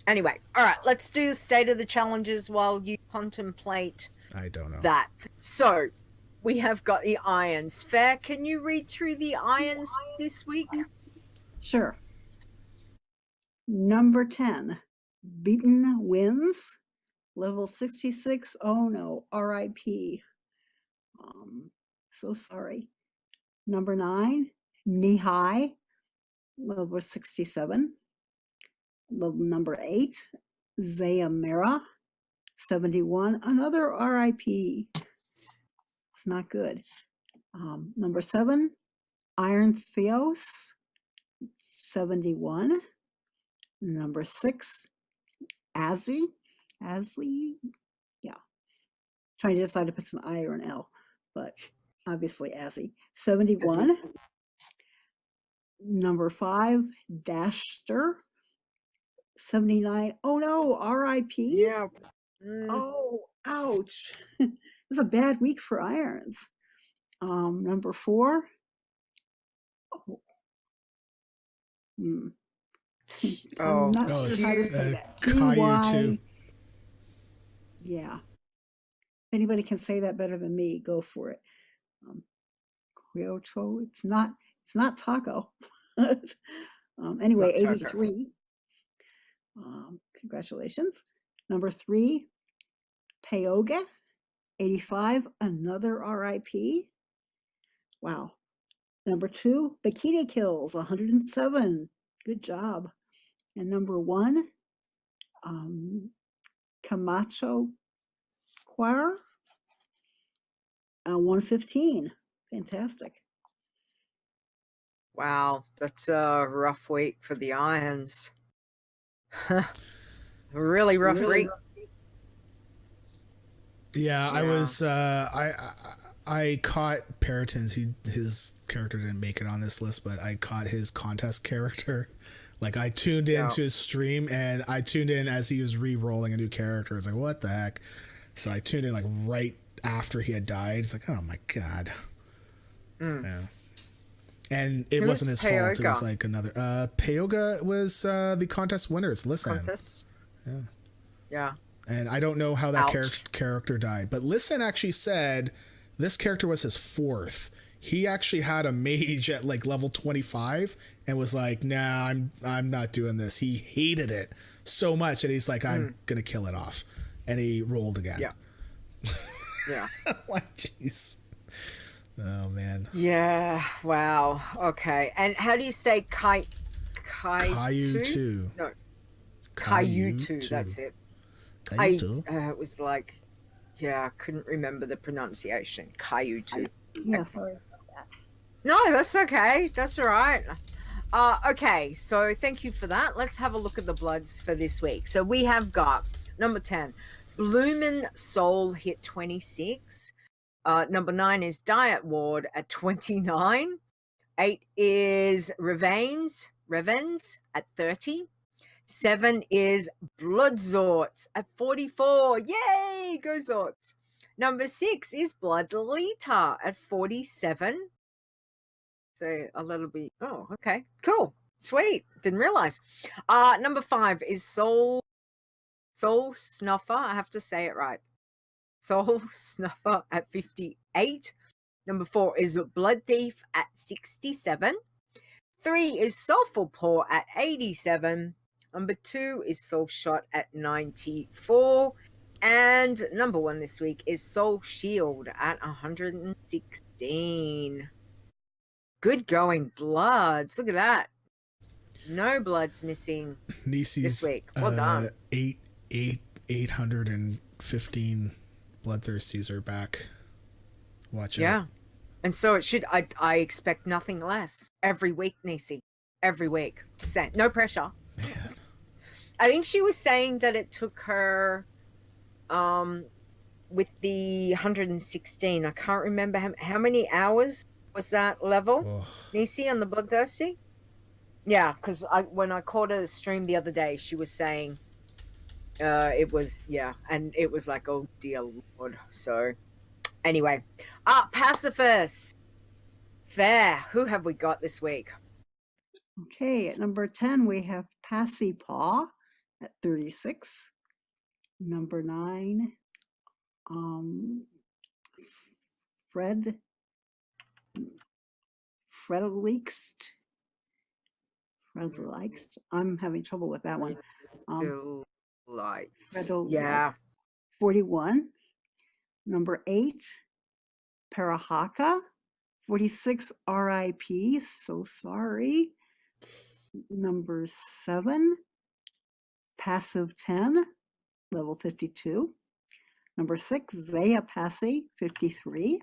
Speaker 2: Anyway, all right, let's do the state of the challenges while you contemplate.
Speaker 1: I don't know
Speaker 2: that. So we have got the irons. Ferre, can you read through the irons this week?
Speaker 4: Sure. Number 10. Beaten wins. Level 66. Oh no, RIP. So sorry. Number 9, Nihai, level 67. Level number 8, Zayamira, 71. Another RIP. It's not good. Number 7, Iron Theos, 71. Number 6, Azzy. Yeah. Trying to decide if it's an I or an L, but obviously Azzy. 71. Number 5, Dashter, 79. Oh no, RIP?
Speaker 2: Yeah.
Speaker 4: Oh, ouch. It's a bad week for irons. Number 4. Oh. I'm not
Speaker 1: Oh,
Speaker 4: sure how to say
Speaker 1: it's
Speaker 4: that.
Speaker 1: Caillou too.
Speaker 4: Yeah. If anybody can say that better than me, go for it. Kyoto. It's not taco. Anyway,
Speaker 2: Not taco.
Speaker 4: 83. Congratulations. Number 3, Payoga, 85. Another RIP. Wow. Number 2, Bikini Kills, 107. Good job. And number 1, Camacho Choir, 115. Fantastic.
Speaker 2: Wow, that's a rough week for the irons. Really rough week.
Speaker 1: Yeah, I
Speaker 2: Yeah.
Speaker 1: was. I caught Periton's. His character didn't make it on this list, but I caught his contest character. Like I tuned into his stream, and I tuned in as he was re-rolling a new character. I was like, "What the heck?" So I tuned in like right after he had died. It's like, "Oh my god!" Yeah. And it wasn't his fault. It was like another. Payoga was the contest winner. It's Lisan.
Speaker 2: Contest?
Speaker 1: Yeah.
Speaker 2: Yeah.
Speaker 1: And I don't know how that character died, but Lisan actually said this character was his 4th. He actually had a mage at like level 25 and was like, "Nah, I'm not doing this." He hated it so much, and he's like, "I'm gonna kill it off," and he rolled again.
Speaker 2: Yeah. Yeah.
Speaker 1: Like, jeez. Oh man.
Speaker 2: Yeah. Wow. Okay. And how do you say Caillou
Speaker 1: 2?
Speaker 2: No. Caillou 2. That's it. It was like, yeah, I couldn't remember the pronunciation. Caillou 2.
Speaker 4: Yeah, sorry about that.
Speaker 2: No, that's okay. That's all right. Okay, so thank you for that. Let's have a look at the bloods for this week. So we have got number 10, Bloomin' Soul hit 26. Number 9 is Diet Ward at 29. 8 is Revens at 30. 7 is Bloodzorts at 44. Yay, go Zorts. Number 6 is Blood Leeta at 47. So a little bit. Oh, okay, cool, sweet. Didn't realize. Number 5 is Soul Snuffer. I have to say it right. Soul Snuffer at 58. Number 4 is Blood Thief at 67. 3 is Soulful Paw at 87. Number 2 is Soul Shot at 94. And number 1 this week is Soul Shield at 116. Good going, bloods. Look at that. No bloods missing this week. Well done.
Speaker 1: 815 bloodthirsties are back. Watch out.
Speaker 2: Yeah. And so it should. I expect nothing less every week, Nisi. Every week. No pressure.
Speaker 1: Man.
Speaker 2: I think she was saying that it took her with the 116. I can't remember how many hours was that level, Nisi, on the bloodthirsty. Yeah, because when I caught her stream the other day, she was saying it was, and it was like, oh dear Lord. So anyway, Pacifist. Ferre, who have we got this week?
Speaker 4: Okay, at number 10, we have Pacipaw at 36. Number 9, Fredelixt. I'm having trouble with that one.
Speaker 2: Delight.
Speaker 4: Fredel-
Speaker 2: Yeah.
Speaker 4: 41. Number 8, Parahaka. 46, RIP. So sorry. Number 7, Passive 10, level 52. Number 6, Zaya Passy, 53.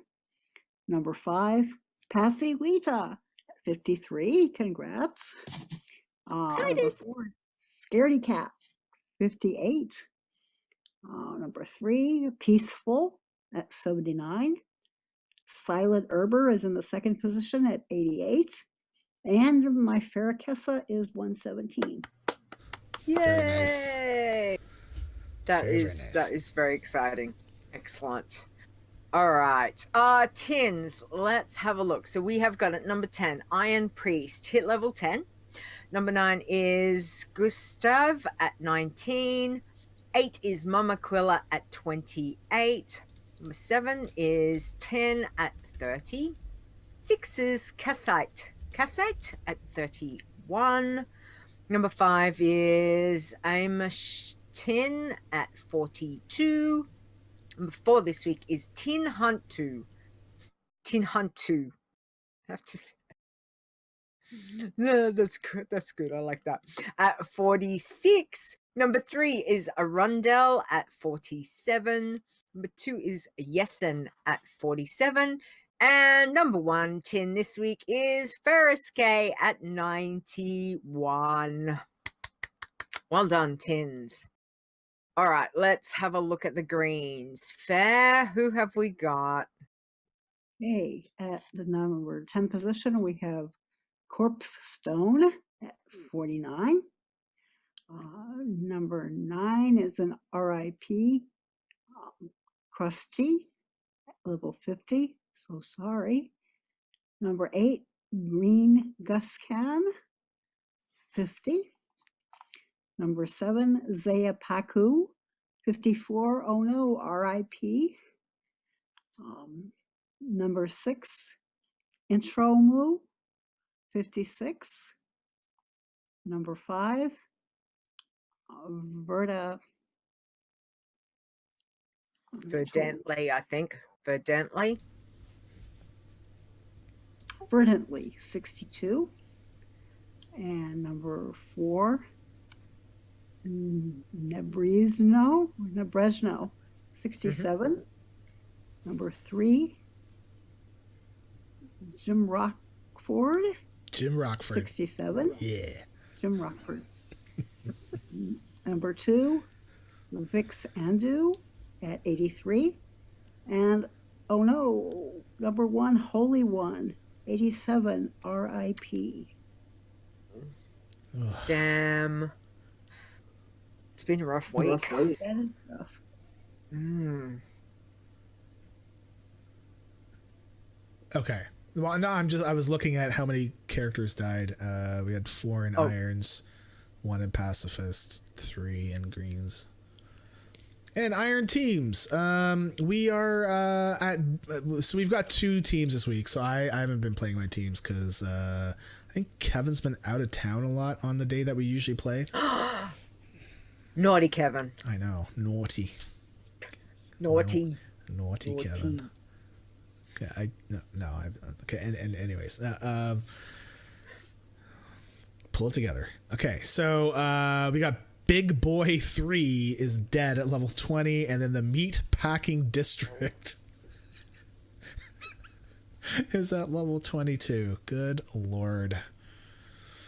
Speaker 4: Number 5, Passy Leeta, 53. Congrats. Number 4, Scaredy Cat, 58. Number 3, Peaceful at 79. Silent Herber is in the second position at 88. And my Ferre is 117.
Speaker 2: Yay!
Speaker 1: Very nice.
Speaker 2: That
Speaker 1: Very,
Speaker 2: is
Speaker 1: very nice.
Speaker 2: that is very exciting. Excellent. All right. Tins, let's have a look. So we have got at number 10, Iron Priest, hit level 10. Number 9 is Gustav at 19. 8 is Mama Quilla at 28. Number 7 is 10 at 30. 6 is Cassite at 31. Number 5 is Amish 10 at 42. Number 4 this week is Tin Huntu. I have to say. No, that's good. That's good. I like that. At 46. Number 3 is Arundel at 47. Number 2 is Yessen at 47. And number 1 tin this week is Ferris K at 91. Well done, tins. All right, let's have a look at the greens. Fair, who have we got?
Speaker 4: Hey, at the number 10 position, we have Corpse Stone at 49. Number 9 is an RIP, Krusty, level 50. So sorry. Number 8, Green Guscan, 50. Number 7, Zaya Paku, 54. Oh no, RIP. Number 6, Intromu, 56. Number 5,
Speaker 2: Verdantly, I think. Verdantly.
Speaker 4: Verdantly, 62. And number 4, Nebrezno, 67. Number 3, Jim Rockford, 67.
Speaker 1: Yeah.
Speaker 4: Jim Rockford. Number 2, Vix Andu at 83. And oh no, number 1, Holy One, 87, RIP.
Speaker 2: Damn. It's been a rough week.
Speaker 4: That is rough.
Speaker 1: Okay. Well, no, I was looking at how many characters died. We had 4 in irons, 1 in pacifists, 3 in greens. And iron teams. We are so we've got 2 teams this week. So I haven't been playing my teams because I think Kevin's been out of town a lot on the day that we usually play.
Speaker 2: Naughty Kevin.
Speaker 1: I know, naughty Kevin. Okay, okay. And anyways, pull it together. Okay, so we got Big Boy 3 is dead at level 20, and then the Meat Packing District is at level 22. Good lord.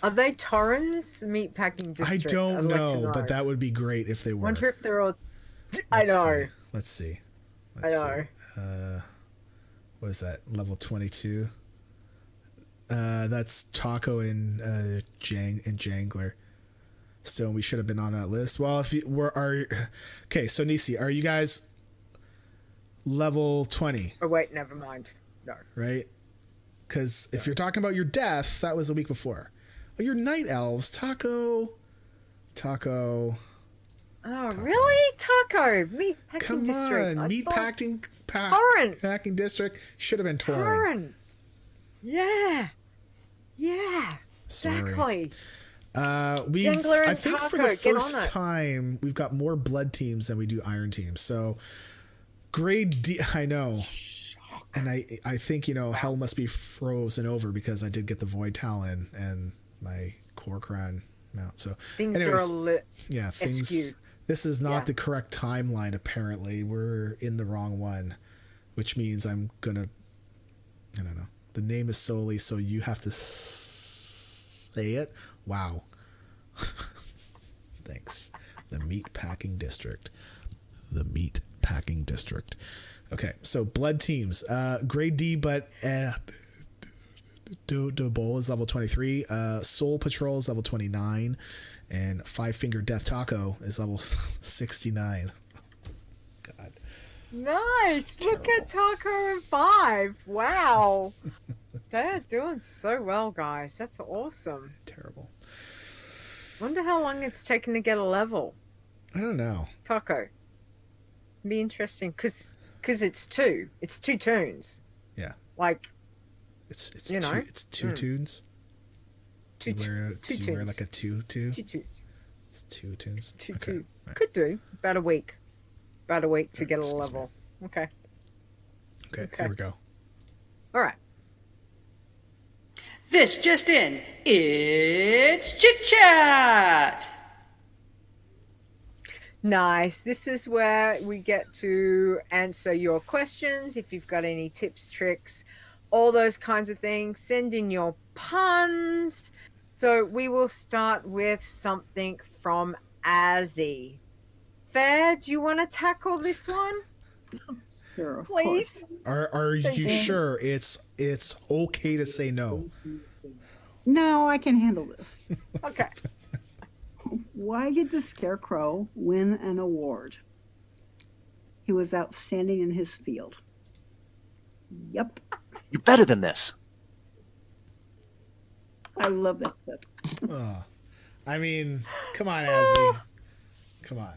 Speaker 2: Are they Torrens, the Meat Packing District?
Speaker 1: I don't know, but that would be great if they were.
Speaker 2: Wonder if they're all. I know.
Speaker 1: Let's see.
Speaker 2: I know.
Speaker 1: What is that? Level 22. That's Taco and Jangler. So we should have been on that list. Well, if you okay, so Nisi, are you guys level 20?
Speaker 2: Oh wait, never mind. No.
Speaker 1: Right? Because if you're talking about your death, that was a week before. Oh, your night elves, Taco.
Speaker 2: Oh, really? Taco, Meat Packing District.
Speaker 1: Come on, Meat Packing District should have been Torrent.
Speaker 2: Yeah. Exactly. Jangler
Speaker 1: I
Speaker 2: and
Speaker 1: think for
Speaker 2: Taco,
Speaker 1: the
Speaker 2: get on
Speaker 1: first
Speaker 2: it.
Speaker 1: time we've got more blood teams than we do iron teams. So grade D, I know. And I think, hell must be frozen over because I did get the Void Talon and my Kor'kron mount. So
Speaker 2: Things
Speaker 1: anyways,
Speaker 2: are
Speaker 1: things.
Speaker 2: askew.
Speaker 1: This is not
Speaker 2: Yeah.
Speaker 1: the correct timeline. Apparently, we're in the wrong one, which means I'm gonna. I don't know. The name is solely so you have to say it. Wow. Thanks. The Meat Packing District. The Meat Packing District. Okay, so blood teams. Grade D, but Double is level 23. Soul Patrol is level 29. And Five Finger Death Taco is level 69. God.
Speaker 2: Nice. Look at Taco and 5. Wow. They're doing so well, guys. That's awesome.
Speaker 1: Terrible.
Speaker 2: Wonder how long it's taken to get a level.
Speaker 1: I don't know.
Speaker 2: Taco. Be interesting because it's two. It's 2 tunes.
Speaker 1: Yeah.
Speaker 2: Like
Speaker 1: It's
Speaker 2: You
Speaker 1: two,
Speaker 2: know?
Speaker 1: it's two tunes.
Speaker 2: two
Speaker 1: Do you wear,
Speaker 2: two
Speaker 1: do you wear
Speaker 2: tunes.
Speaker 1: like a two?
Speaker 2: 2 tunes.
Speaker 1: It's 2 tunes.
Speaker 2: 2
Speaker 1: Okay.
Speaker 2: tunes.
Speaker 1: Right.
Speaker 2: Could do about a week. About a week to get a
Speaker 1: Excuse me.
Speaker 2: level. Okay.
Speaker 1: Okay,
Speaker 2: Okay.
Speaker 1: here we go.
Speaker 2: All right.
Speaker 5: This just in. It's Chit Chat!
Speaker 2: Nice. This is where we get to answer your questions. If you've got any tips, tricks, all those kinds of things, send in your puns. So we will start with something from Azzy. Fair, do you want to tackle this one,
Speaker 4: Sure, of course.
Speaker 2: please?
Speaker 1: Are
Speaker 2: Thank
Speaker 1: you
Speaker 2: you.
Speaker 1: sure it's okay to say no?
Speaker 4: No, I can handle this.
Speaker 2: Okay.
Speaker 4: Why did the Scarecrow win an award? He was outstanding in his field. Yep.
Speaker 6: You're better than this.
Speaker 4: I love that clip.
Speaker 1: Oh, I mean, come on, Azzy. Come on.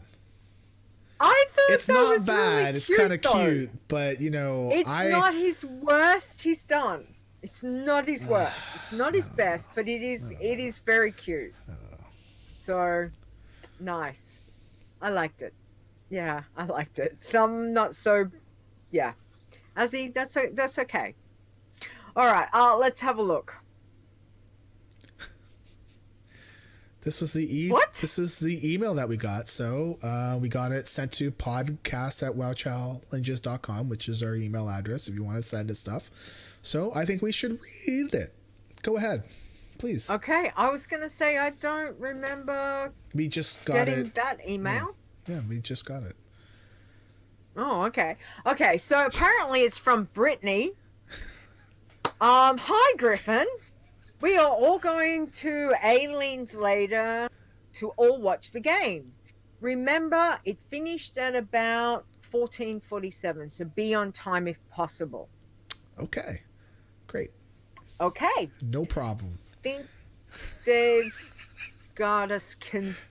Speaker 2: I thought
Speaker 1: It's
Speaker 2: that
Speaker 1: not
Speaker 2: was
Speaker 1: bad.
Speaker 2: Really
Speaker 1: It's kind of
Speaker 2: though.
Speaker 1: cute, but
Speaker 2: It's
Speaker 1: I
Speaker 2: not his worst he's done. It's not his worst. It's not his best, but it is very cute. So nice. I liked it. Yeah, I liked it. Some not so. Yeah, Azzy, that's okay. All right, let's have a look.
Speaker 1: This was the
Speaker 2: What?
Speaker 1: This was the email that we got. So we got it sent to podcast@wowchallenges.com, which is our email address if you want to send us stuff. So I think we should read it. Go ahead, please.
Speaker 2: Okay, I was gonna say I don't remember
Speaker 1: We just got
Speaker 2: getting
Speaker 1: it.
Speaker 2: that email.
Speaker 1: Yeah, we just got it.
Speaker 2: Oh, okay. Okay, so apparently it's from Brittany. Hi Griffin. We are all going to Aileen's later to all watch the game. Remember, it finished at about 14:47, so be on time if possible.
Speaker 1: Okay, great.
Speaker 2: Okay.
Speaker 1: No problem.
Speaker 2: Think they've got us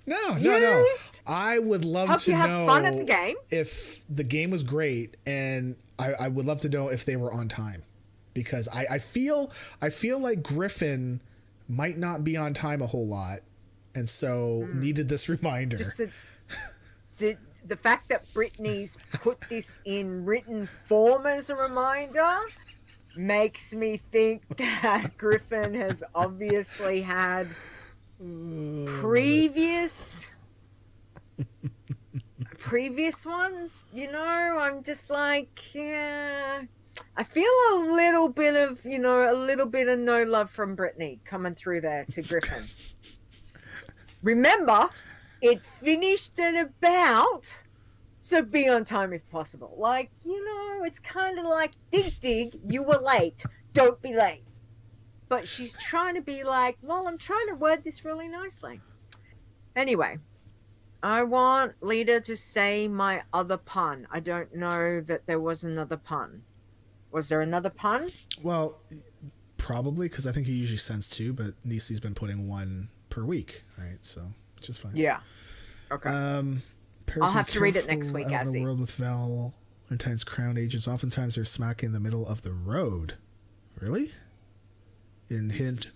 Speaker 1: No. I would love
Speaker 2: Hope
Speaker 1: to
Speaker 2: you have
Speaker 1: know
Speaker 2: fun at the game.
Speaker 1: if the game was great, and I would love to know if they were on time, because I feel like Griffin might not be on time a whole lot, and so needed this reminder.
Speaker 2: Just the fact that Brittany's put this in written form as a reminder makes me think that Griffin has obviously had previous ones. I'm just like, yeah. I feel a little bit of no love from Brittany coming through there to Griffin. Remember, it finished at about, so be on time if possible. Like, it's kind of like, dig, you were late. Don't be late. But she's trying to be like, well, I'm trying to word this really nicely. Anyway, I want Leeta to say my other pun. I don't know that there was another pun. Was there another pun?
Speaker 1: Well, probably, because I think he usually sends 2, but Nisi's been putting 1 per week, right? So, which is fine.
Speaker 2: Yeah. Okay.
Speaker 1: Parents
Speaker 2: I'll have
Speaker 1: are
Speaker 2: to read it next
Speaker 1: careful
Speaker 2: week,
Speaker 1: out in the
Speaker 2: Azzy.
Speaker 1: world with Valentine's crown agents. Oftentimes they're smack in the middle of the road. Really? In hint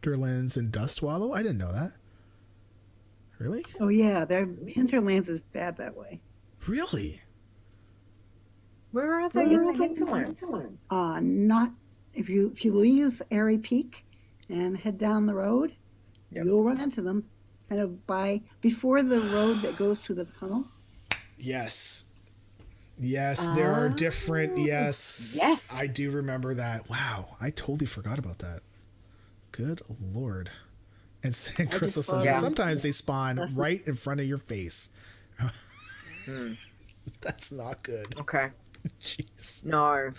Speaker 1: Hinterlands and Dustwallow? I didn't know that. Really?
Speaker 4: Oh yeah, their hinterlands is bad that way.
Speaker 1: Really?
Speaker 2: Where are they in the hinterlands?
Speaker 4: Not if you leave Airy Peak and head down the road,
Speaker 2: Yep.
Speaker 4: you'll run into them. Kind of before the road that goes to the tunnel.
Speaker 1: Yes. Yes, there are different. Yes.
Speaker 2: Yes.
Speaker 1: I do remember that. Wow, I totally forgot about that. Good Lord. And Crystal says
Speaker 2: Yeah.
Speaker 1: sometimes they spawn right in front of your face. That's not good.
Speaker 2: Okay.
Speaker 1: Jeez.
Speaker 2: No.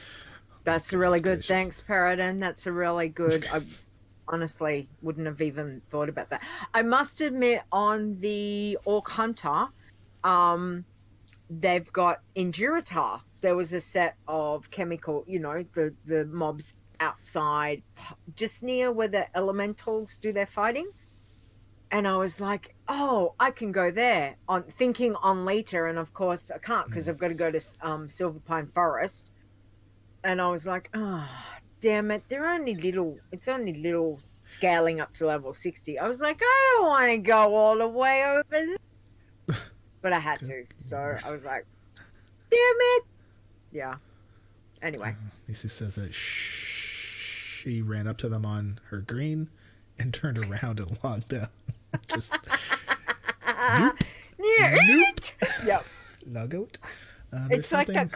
Speaker 2: That's a really good.
Speaker 1: gracious.
Speaker 2: Thanks, Paradin. That's a really good. I honestly wouldn't have even thought about that. I must admit, on the Orc Hunter, they've got Enduratar. There was a set of chemical, the mobs outside, just near where the elementals do their fighting. And I was like, oh, I can go there, thinking on Leeta, and of course I can't because I've got to go to Silver Pine Forest. And I was like, oh, damn it, it's only little scaling up to level 60. I was like, I don't want to go all the way over there. But I had to, so I was like, damn it. Yeah. Anyway.
Speaker 1: Lisa says that she ran up to them on her green and turned around and logged out. Just nope.
Speaker 2: Yep.
Speaker 1: Log out.
Speaker 2: It's like that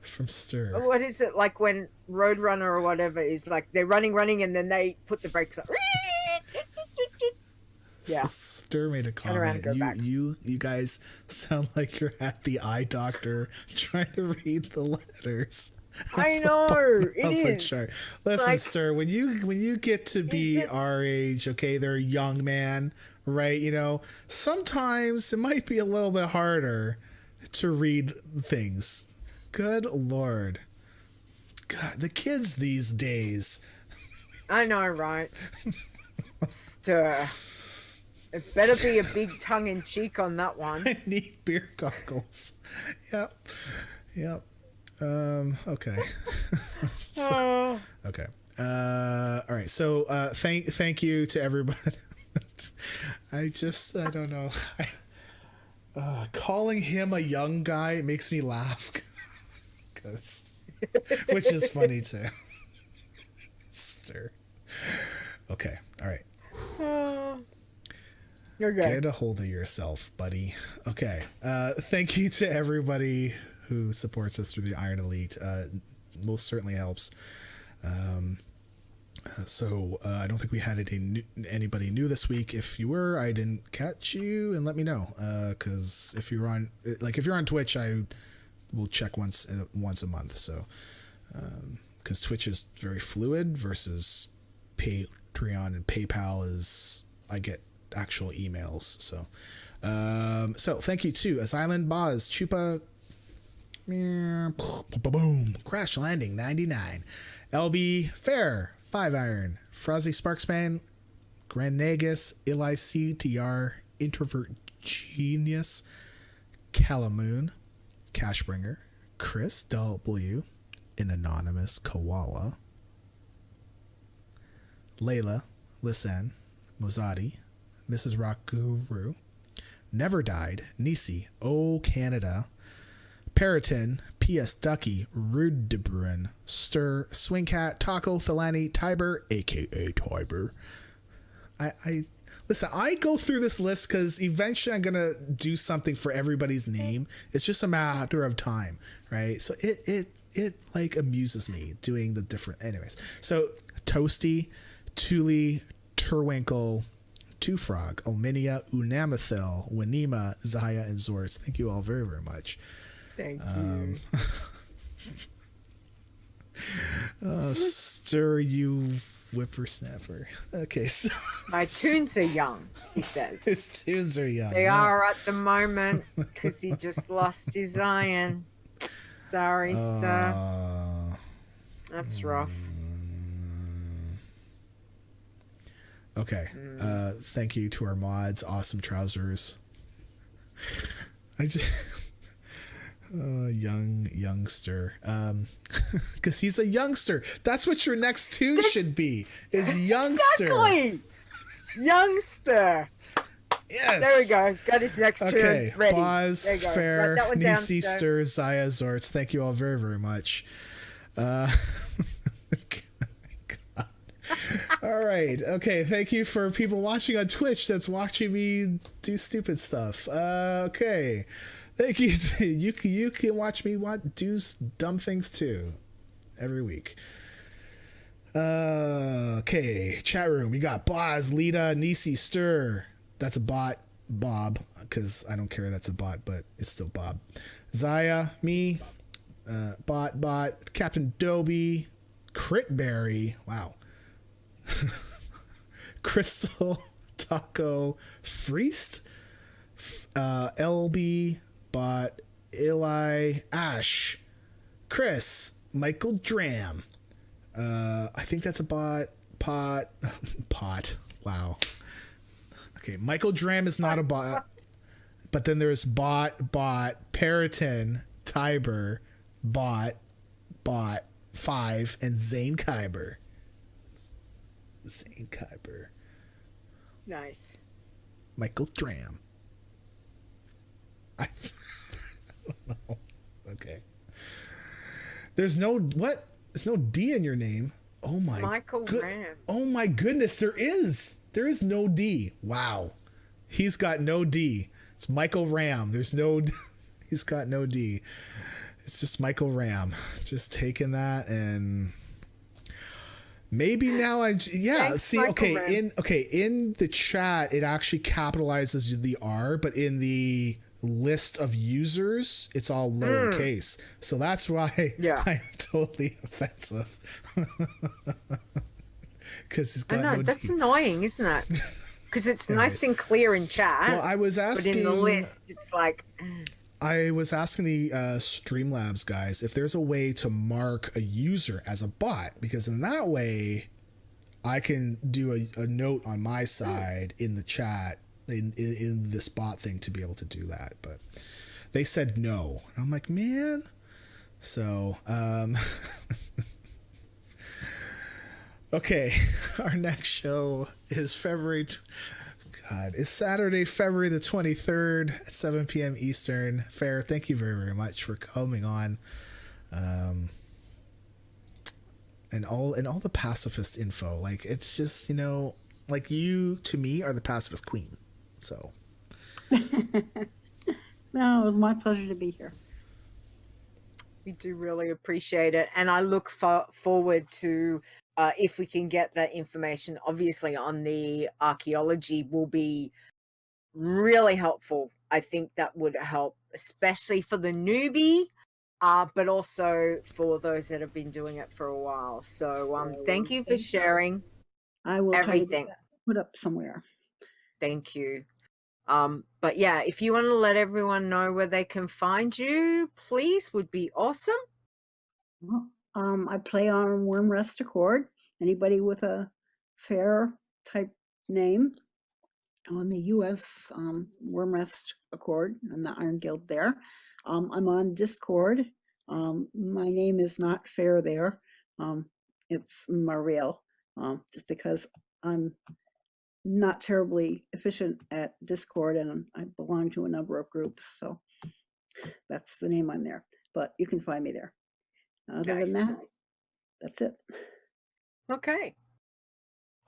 Speaker 1: from Stir.
Speaker 2: What is it like when Roadrunner or whatever is like they're running and then they put the brakes up. Yeah.
Speaker 1: So Stir made a
Speaker 2: Turn around and
Speaker 1: comment.
Speaker 2: go back.
Speaker 1: You guys sound like you're at the eye doctor trying to read the letters.
Speaker 2: I know it
Speaker 1: Public
Speaker 2: is.
Speaker 1: chart. Listen,
Speaker 2: Like-
Speaker 1: sir, when you get to be our age, okay, they're a young man, right? Sometimes it might be a little bit harder to read things. Good Lord. God, the kids these days.
Speaker 2: I know, right? Stir. It better be a big tongue in cheek on that one.
Speaker 1: I need beer goggles. Yep. Okay. Okay. All right. So, thank you to everybody. I don't know. Calling him a young guy makes me laugh. Which is funny too. Stir. Okay. All right.
Speaker 2: You're good.
Speaker 1: Get a hold of yourself, buddy. Okay. Thank you to everybody who supports us through the Iron Elite. Most certainly helps. So I don't think we had anybody new this week. If you were, I didn't catch you, and let me know. Because if you're on Twitch, I will check once a month. So because Twitch is very fluid versus Patreon and PayPal is I get actual emails. So thank you to Asylum Boz, Chupa, boom, Crash Landing 99, LB Fair 5 Iron, Frozzy Sparkspan, Grand Nagus, Eli CTR, Introvert Genius, Calamoon, Cashbringer, Chris W, an anonymous koala, Layla, Lisan, Mozadi, Mrs. Rock Guru, Never Died, Nisi, Oh Canada, Periton, P.S. Ducky, Rudebrun, Stir, Swingcat, Taco, Thalani, Tiber, a.k.a. Tiber. Listen, I go through this list because eventually I'm going to do something for everybody's name. It's just a matter of time, right? So it like amuses me doing the different... Anyways, so Toasty, Tuli, Turwinkle, Two Frog, Ominia, Unamathil, Wanima, Zaya, and Zords. Thank you all very, very much.
Speaker 2: Thank you.
Speaker 1: Stir, you whippersnapper. Okay, so
Speaker 2: My tunes are young, he says.
Speaker 1: his tunes are young.
Speaker 2: They are at the moment because he just lost his iron. Sorry, Stir. That's rough.
Speaker 1: Okay. Thank you to our mods. Awesome trousers. Youngster. Because he's a youngster. That's what your next tune should be. Is youngster.
Speaker 2: Exactly. Youngster.
Speaker 1: Yes.
Speaker 2: There we go. Got his next
Speaker 1: Okay.
Speaker 2: tune ready.
Speaker 1: Boz,
Speaker 2: There you go.
Speaker 1: Ferre,
Speaker 2: Write that one down,
Speaker 1: Nisi,
Speaker 2: Joe.
Speaker 1: Stir, Zaya, Zorts. Thank you all very, very much. God. All right. Okay. Thank you for people watching on Twitch that's watching me do stupid stuff. Okay. Thank you. You can watch me do dumb things too every week. Okay. Chat room. We got Boz, Leeta, Nisi, Stir. That's a bot. Bob, because I don't care that's a bot, but it's still Bob. Zaya, me, bot, Captain Dobie, Critberry, wow. Crystal, Taco, Freest, LB, bot, Eli, Ash, Chris, Michael Dram. I think that's a bot. Pot. Wow. Okay, Michael Dram is not a bot, but then there's bot, Periton, Tiber, bot, 5, and Zane Kyber.
Speaker 2: Nice.
Speaker 1: Michael Dram. I don't know. Okay. There's no what? There's no D in your name. Oh my.
Speaker 2: Michael Ram.
Speaker 1: Oh my goodness, there is. There is no D. Wow. He's got no D. It's Michael Ram. There's no he's got no D. It's just Michael Ram. Just taking that and maybe now
Speaker 2: Thanks,
Speaker 1: see,
Speaker 2: Michael Ram.
Speaker 1: in the chat it actually capitalizes the R, but in the list of users it's all lowercase. So that's why I'm totally offensive. Because he's got no
Speaker 2: that's
Speaker 1: D.
Speaker 2: annoying, isn't it? Because it's nice and clear in chat.
Speaker 1: Well, I was asking,
Speaker 2: but in the list, it's like.
Speaker 1: I was asking the Streamlabs guys if there's a way to mark a user as a bot, because in that way, I can do a note on my side in the chat in this bot thing to be able to do that. But they said no. And I'm like, man. So, okay, our next show is Saturday, February the 23rd at 7 p.m. Eastern. Ferre, thank you very, very much for coming on. And all the pacifist info. Like, it's just, like, you to me are the pacifist queen. So.
Speaker 4: No, it was my pleasure to be here.
Speaker 2: We do really appreciate it. And I look forward to if we can get that information, obviously on the archaeology will be really helpful. I think that would help, especially for the newbie, but also for those that have been doing it for a while. So thank you for sharing.
Speaker 4: I will
Speaker 2: everything.
Speaker 4: try to get that put up somewhere.
Speaker 2: Thank you. But yeah, if you want to let everyone know where they can find you, please, would be awesome.
Speaker 4: Well, I play on Wormrest Accord. Anybody with a Ferre type name on the U.S. Wormrest Accord and the Iron Guild there. I'm on Discord. My name is not Ferre there. It's Mariel, just because I'm not terribly efficient at Discord and I belong to a number of groups. So that's the name I'm there. But you can find me there. Other than that, that's it.
Speaker 2: Okay.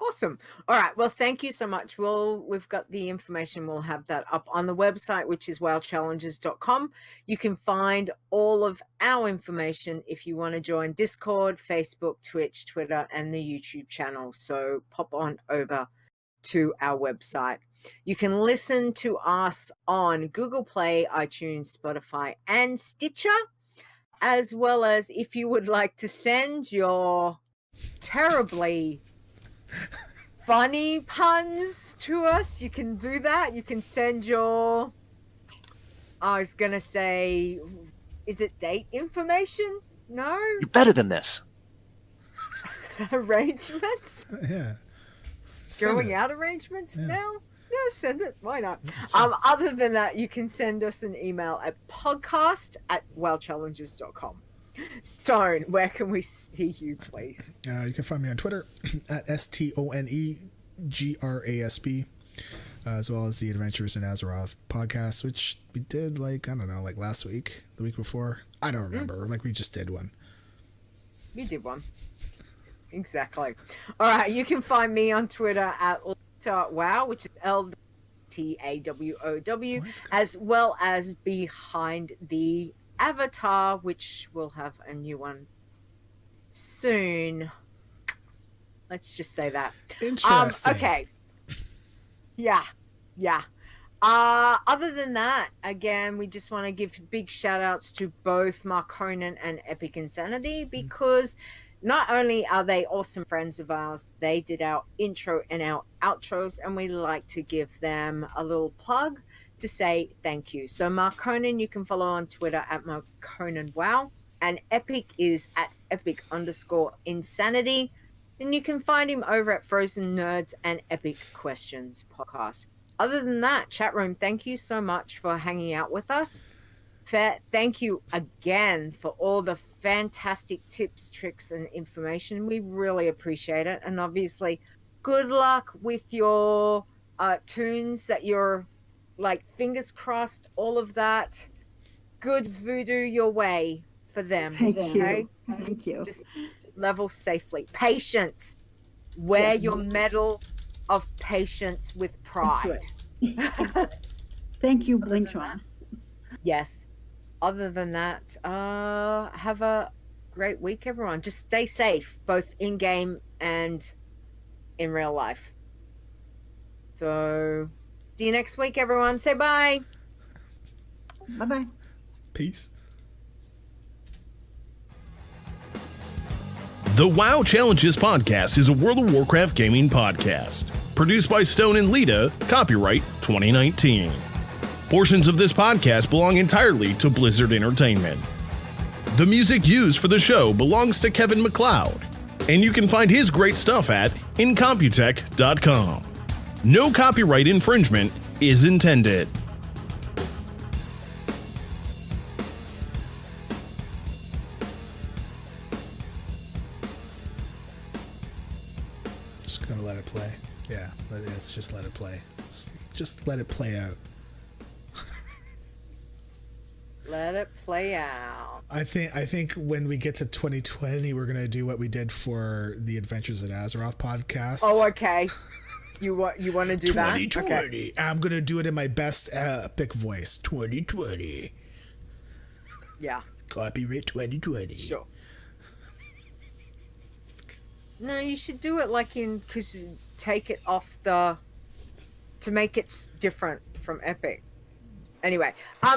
Speaker 2: Awesome. All right. Well, thank you so much. We've got the information. We'll have that up on the website, which is wowchallenges.com. You can find all of our information if you want to join Discord, Facebook, Twitch, Twitter, and the YouTube channel. So pop on over to our website. You can listen to us on Google Play, iTunes, Spotify, and Stitcher, as well as if you would like to send your terribly funny puns to us, you can do that. You can send your, I was going to say, is it date information? No?
Speaker 6: You're better than this.
Speaker 2: Arrangements?
Speaker 1: Yeah.
Speaker 2: Going out arrangements now? Yeah, send it. Why not? Other than that, you can send us an email at podcast@wowchallenges.com. Stone, where can we see you, please?
Speaker 1: You can find me on Twitter at STONEGRASP, as well as the Adventures in Azeroth podcast, which we did like last week, the week before. I don't remember. Like we just did one.
Speaker 2: We did one. Exactly. All right, you can find me on Twitter at Wow, which is LTAWOW, as well as Behind the Avatar, which will have a new one soon. Let's just say that.
Speaker 1: Interesting.
Speaker 2: Okay. Yeah. Other than that, again, we just want to give big shout outs to both Marconan and Epic Insanity, because not only are they awesome friends of ours, they did our intro and our outros, and we like to give them a little plug to say thank you. So Marconan, you can follow on Twitter at MarconanWow, and Epic is at Epic_Insanity. And you can find him over at Frozen Nerds and Epic Questions podcast. Other than that, chat room, thank you so much for hanging out with us. Ferre, thank you again for all the fantastic tips, tricks, and information. We really appreciate it. And obviously, good luck with your tunes that you're like, fingers crossed, all of that. Good voodoo your way for them.
Speaker 4: Thank
Speaker 2: okay?
Speaker 4: you. Thank you.
Speaker 2: Just level safely. Patience. Wear
Speaker 4: Yes.
Speaker 2: your medal of patience with pride.
Speaker 4: That's right. Thank you, Blinktron.
Speaker 2: Yes. Other than that, have a great week, everyone. Just stay safe, both in game and in real life. So, see you next week, everyone. Say bye.
Speaker 4: Bye-bye.
Speaker 1: Peace.
Speaker 3: The WoW Challenges podcast is a World of Warcraft gaming podcast. Produced by Stone and Leeta, copyright 2019. Portions of this podcast belong entirely to Blizzard Entertainment. The music used for the show belongs to Kevin MacLeod, and you can find his great stuff at incomputech.com. No copyright infringement is intended.
Speaker 1: Just gonna let it play. Yeah, let's just let it play. Just let it play out.
Speaker 2: Let it play out.
Speaker 1: I think when we get to 2020, we're gonna do what we did for the Adventures in Azeroth podcast.
Speaker 2: Oh, okay. You want to do that?
Speaker 1: 2020.
Speaker 2: Okay.
Speaker 1: I'm gonna do it in my best epic voice. 2020.
Speaker 2: Yeah.
Speaker 1: Copyright 2020.
Speaker 2: Sure. No, you should do it like because take it off to make it different from Epic. Anyway,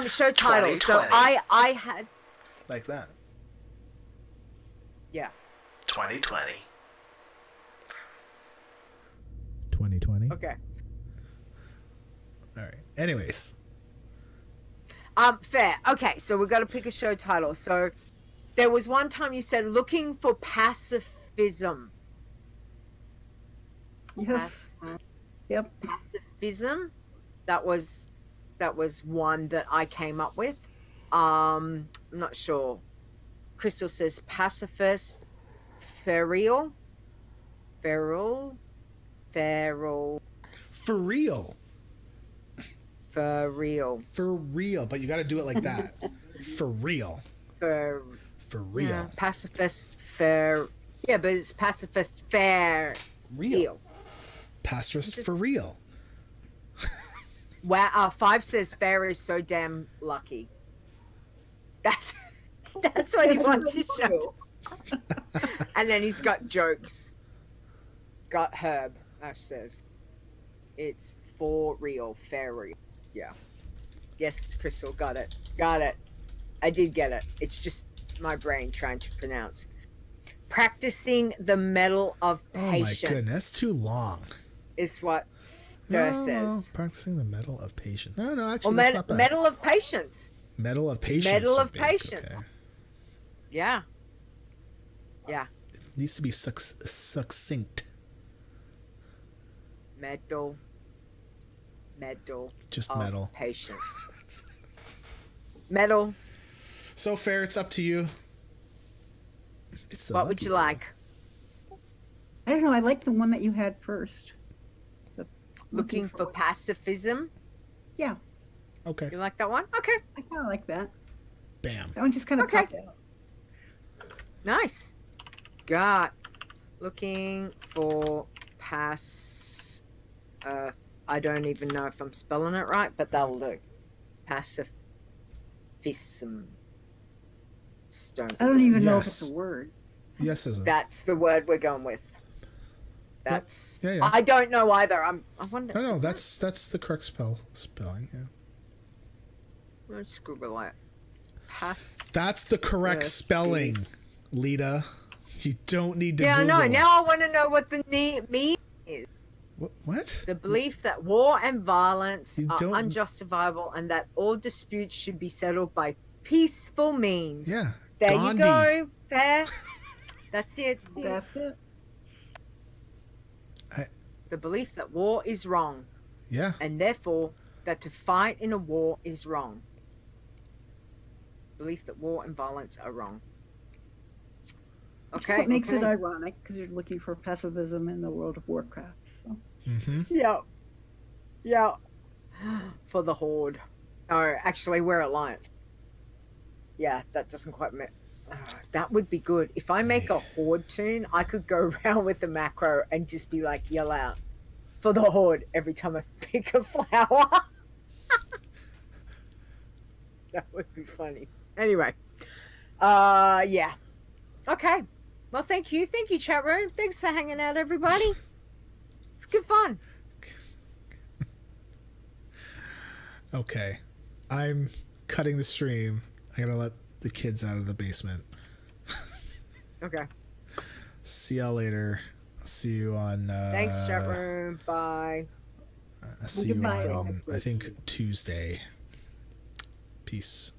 Speaker 2: show title. So I had
Speaker 1: Like that.
Speaker 2: yeah.
Speaker 1: 2020. 2020.
Speaker 2: Okay.
Speaker 1: All right. Anyways.
Speaker 2: Fair. Okay, so we've got to pick a show title. So there was one time you said looking for Pacifism.
Speaker 4: Yes. Yep.
Speaker 2: Pacifism. That was one that I came up with. I'm not sure. Crystal says Pacifist, Ferre.
Speaker 1: For real. For real. But you got to do it like that. For real. For real.
Speaker 2: Yeah, Pacifist, fair. Yeah, but it's Pacifist, fair.
Speaker 1: Real. Pacifist for real.
Speaker 2: Wow, 5 says Ferre is so damn lucky. That's what he wants to show. And then he's got jokes. Got Herb, Ash says. It's for real, Ferre. Yeah. Yes, Crystal, got it. I did get it. It's just my brain trying to pronounce. Practicing the medal of patience.
Speaker 1: Oh my goodness, that's too long.
Speaker 2: Is what Stir says.
Speaker 1: Practicing the medal of patience. No, actually,
Speaker 2: Or
Speaker 1: that's not bad.
Speaker 2: medal of patience.
Speaker 1: Medal of patience.
Speaker 2: Medal of
Speaker 1: would be-
Speaker 2: patience.
Speaker 1: okay.
Speaker 2: Yeah. Yeah.
Speaker 1: It needs to be succinct.
Speaker 2: Medal medal
Speaker 1: Just
Speaker 2: of
Speaker 1: medal.
Speaker 2: patience. Medal.
Speaker 1: So Ferre, it's up to you. It's the
Speaker 2: What would
Speaker 1: lucky
Speaker 2: you
Speaker 1: draw.
Speaker 2: like?
Speaker 4: I don't know. I like the one that you had first. The-
Speaker 2: Looking for
Speaker 4: what-
Speaker 2: pacifism.
Speaker 4: Yeah,
Speaker 1: Okay.
Speaker 2: You like that one? Okay.
Speaker 4: I kind of like that.
Speaker 1: Bam.
Speaker 4: That one just kind of
Speaker 2: Okay.
Speaker 4: popped out.
Speaker 2: Nice. Got looking for I don't even know if I'm spelling it right, but that'll do. Pacifism. Stone.
Speaker 4: I don't even know if it's
Speaker 1: Yes.
Speaker 4: a word.
Speaker 1: Yes, isn't.
Speaker 2: That's the word we're going with. That's.
Speaker 1: Yeah, yeah.
Speaker 2: I don't know either. I wonder.
Speaker 1: No, that's the correct spelling. Yeah.
Speaker 2: Let's Google it.
Speaker 1: That's the correct spelling, Leeta. You don't need to.
Speaker 2: Yeah, I
Speaker 1: Google
Speaker 2: know.
Speaker 1: it.
Speaker 2: Now I want to know what the mean is.
Speaker 1: What?
Speaker 2: The belief that war and violence
Speaker 1: You
Speaker 2: are
Speaker 1: don't-
Speaker 2: unjustifiable and that all disputes should be settled by peaceful means.
Speaker 1: Yeah.
Speaker 2: There
Speaker 1: Gandhi.
Speaker 2: you go, Fair. That's it.
Speaker 4: That's it.
Speaker 2: The belief that war is wrong,
Speaker 1: Yeah.
Speaker 2: and therefore that to fight in a war is wrong. Belief that war and violence are wrong.
Speaker 4: That's
Speaker 2: Okay.
Speaker 4: what makes it
Speaker 2: okay.
Speaker 4: ironic, because you're looking for pacifism in the World of Warcraft. So
Speaker 1: Mm-hmm.
Speaker 2: Yeah. Yeah. For the Horde. Oh, actually, we're Alliance. Yeah, that doesn't quite make. That would be good. If I make a Horde tune, I could go around with the macro and just be like, yell out for the Horde every time I pick a flower. That would be funny. Anyway. Yeah. Okay. Well, thank you. Thank you, chat room. Thanks for hanging out, everybody. It's good fun.
Speaker 1: Okay. I'm cutting the stream. I gotta let the kids out of the basement.
Speaker 2: Okay.
Speaker 1: See y'all later. See you on.
Speaker 2: Thanks, chat room. Bye.
Speaker 1: See you
Speaker 4: Goodbye.
Speaker 1: on, I think, Tuesday. Peace.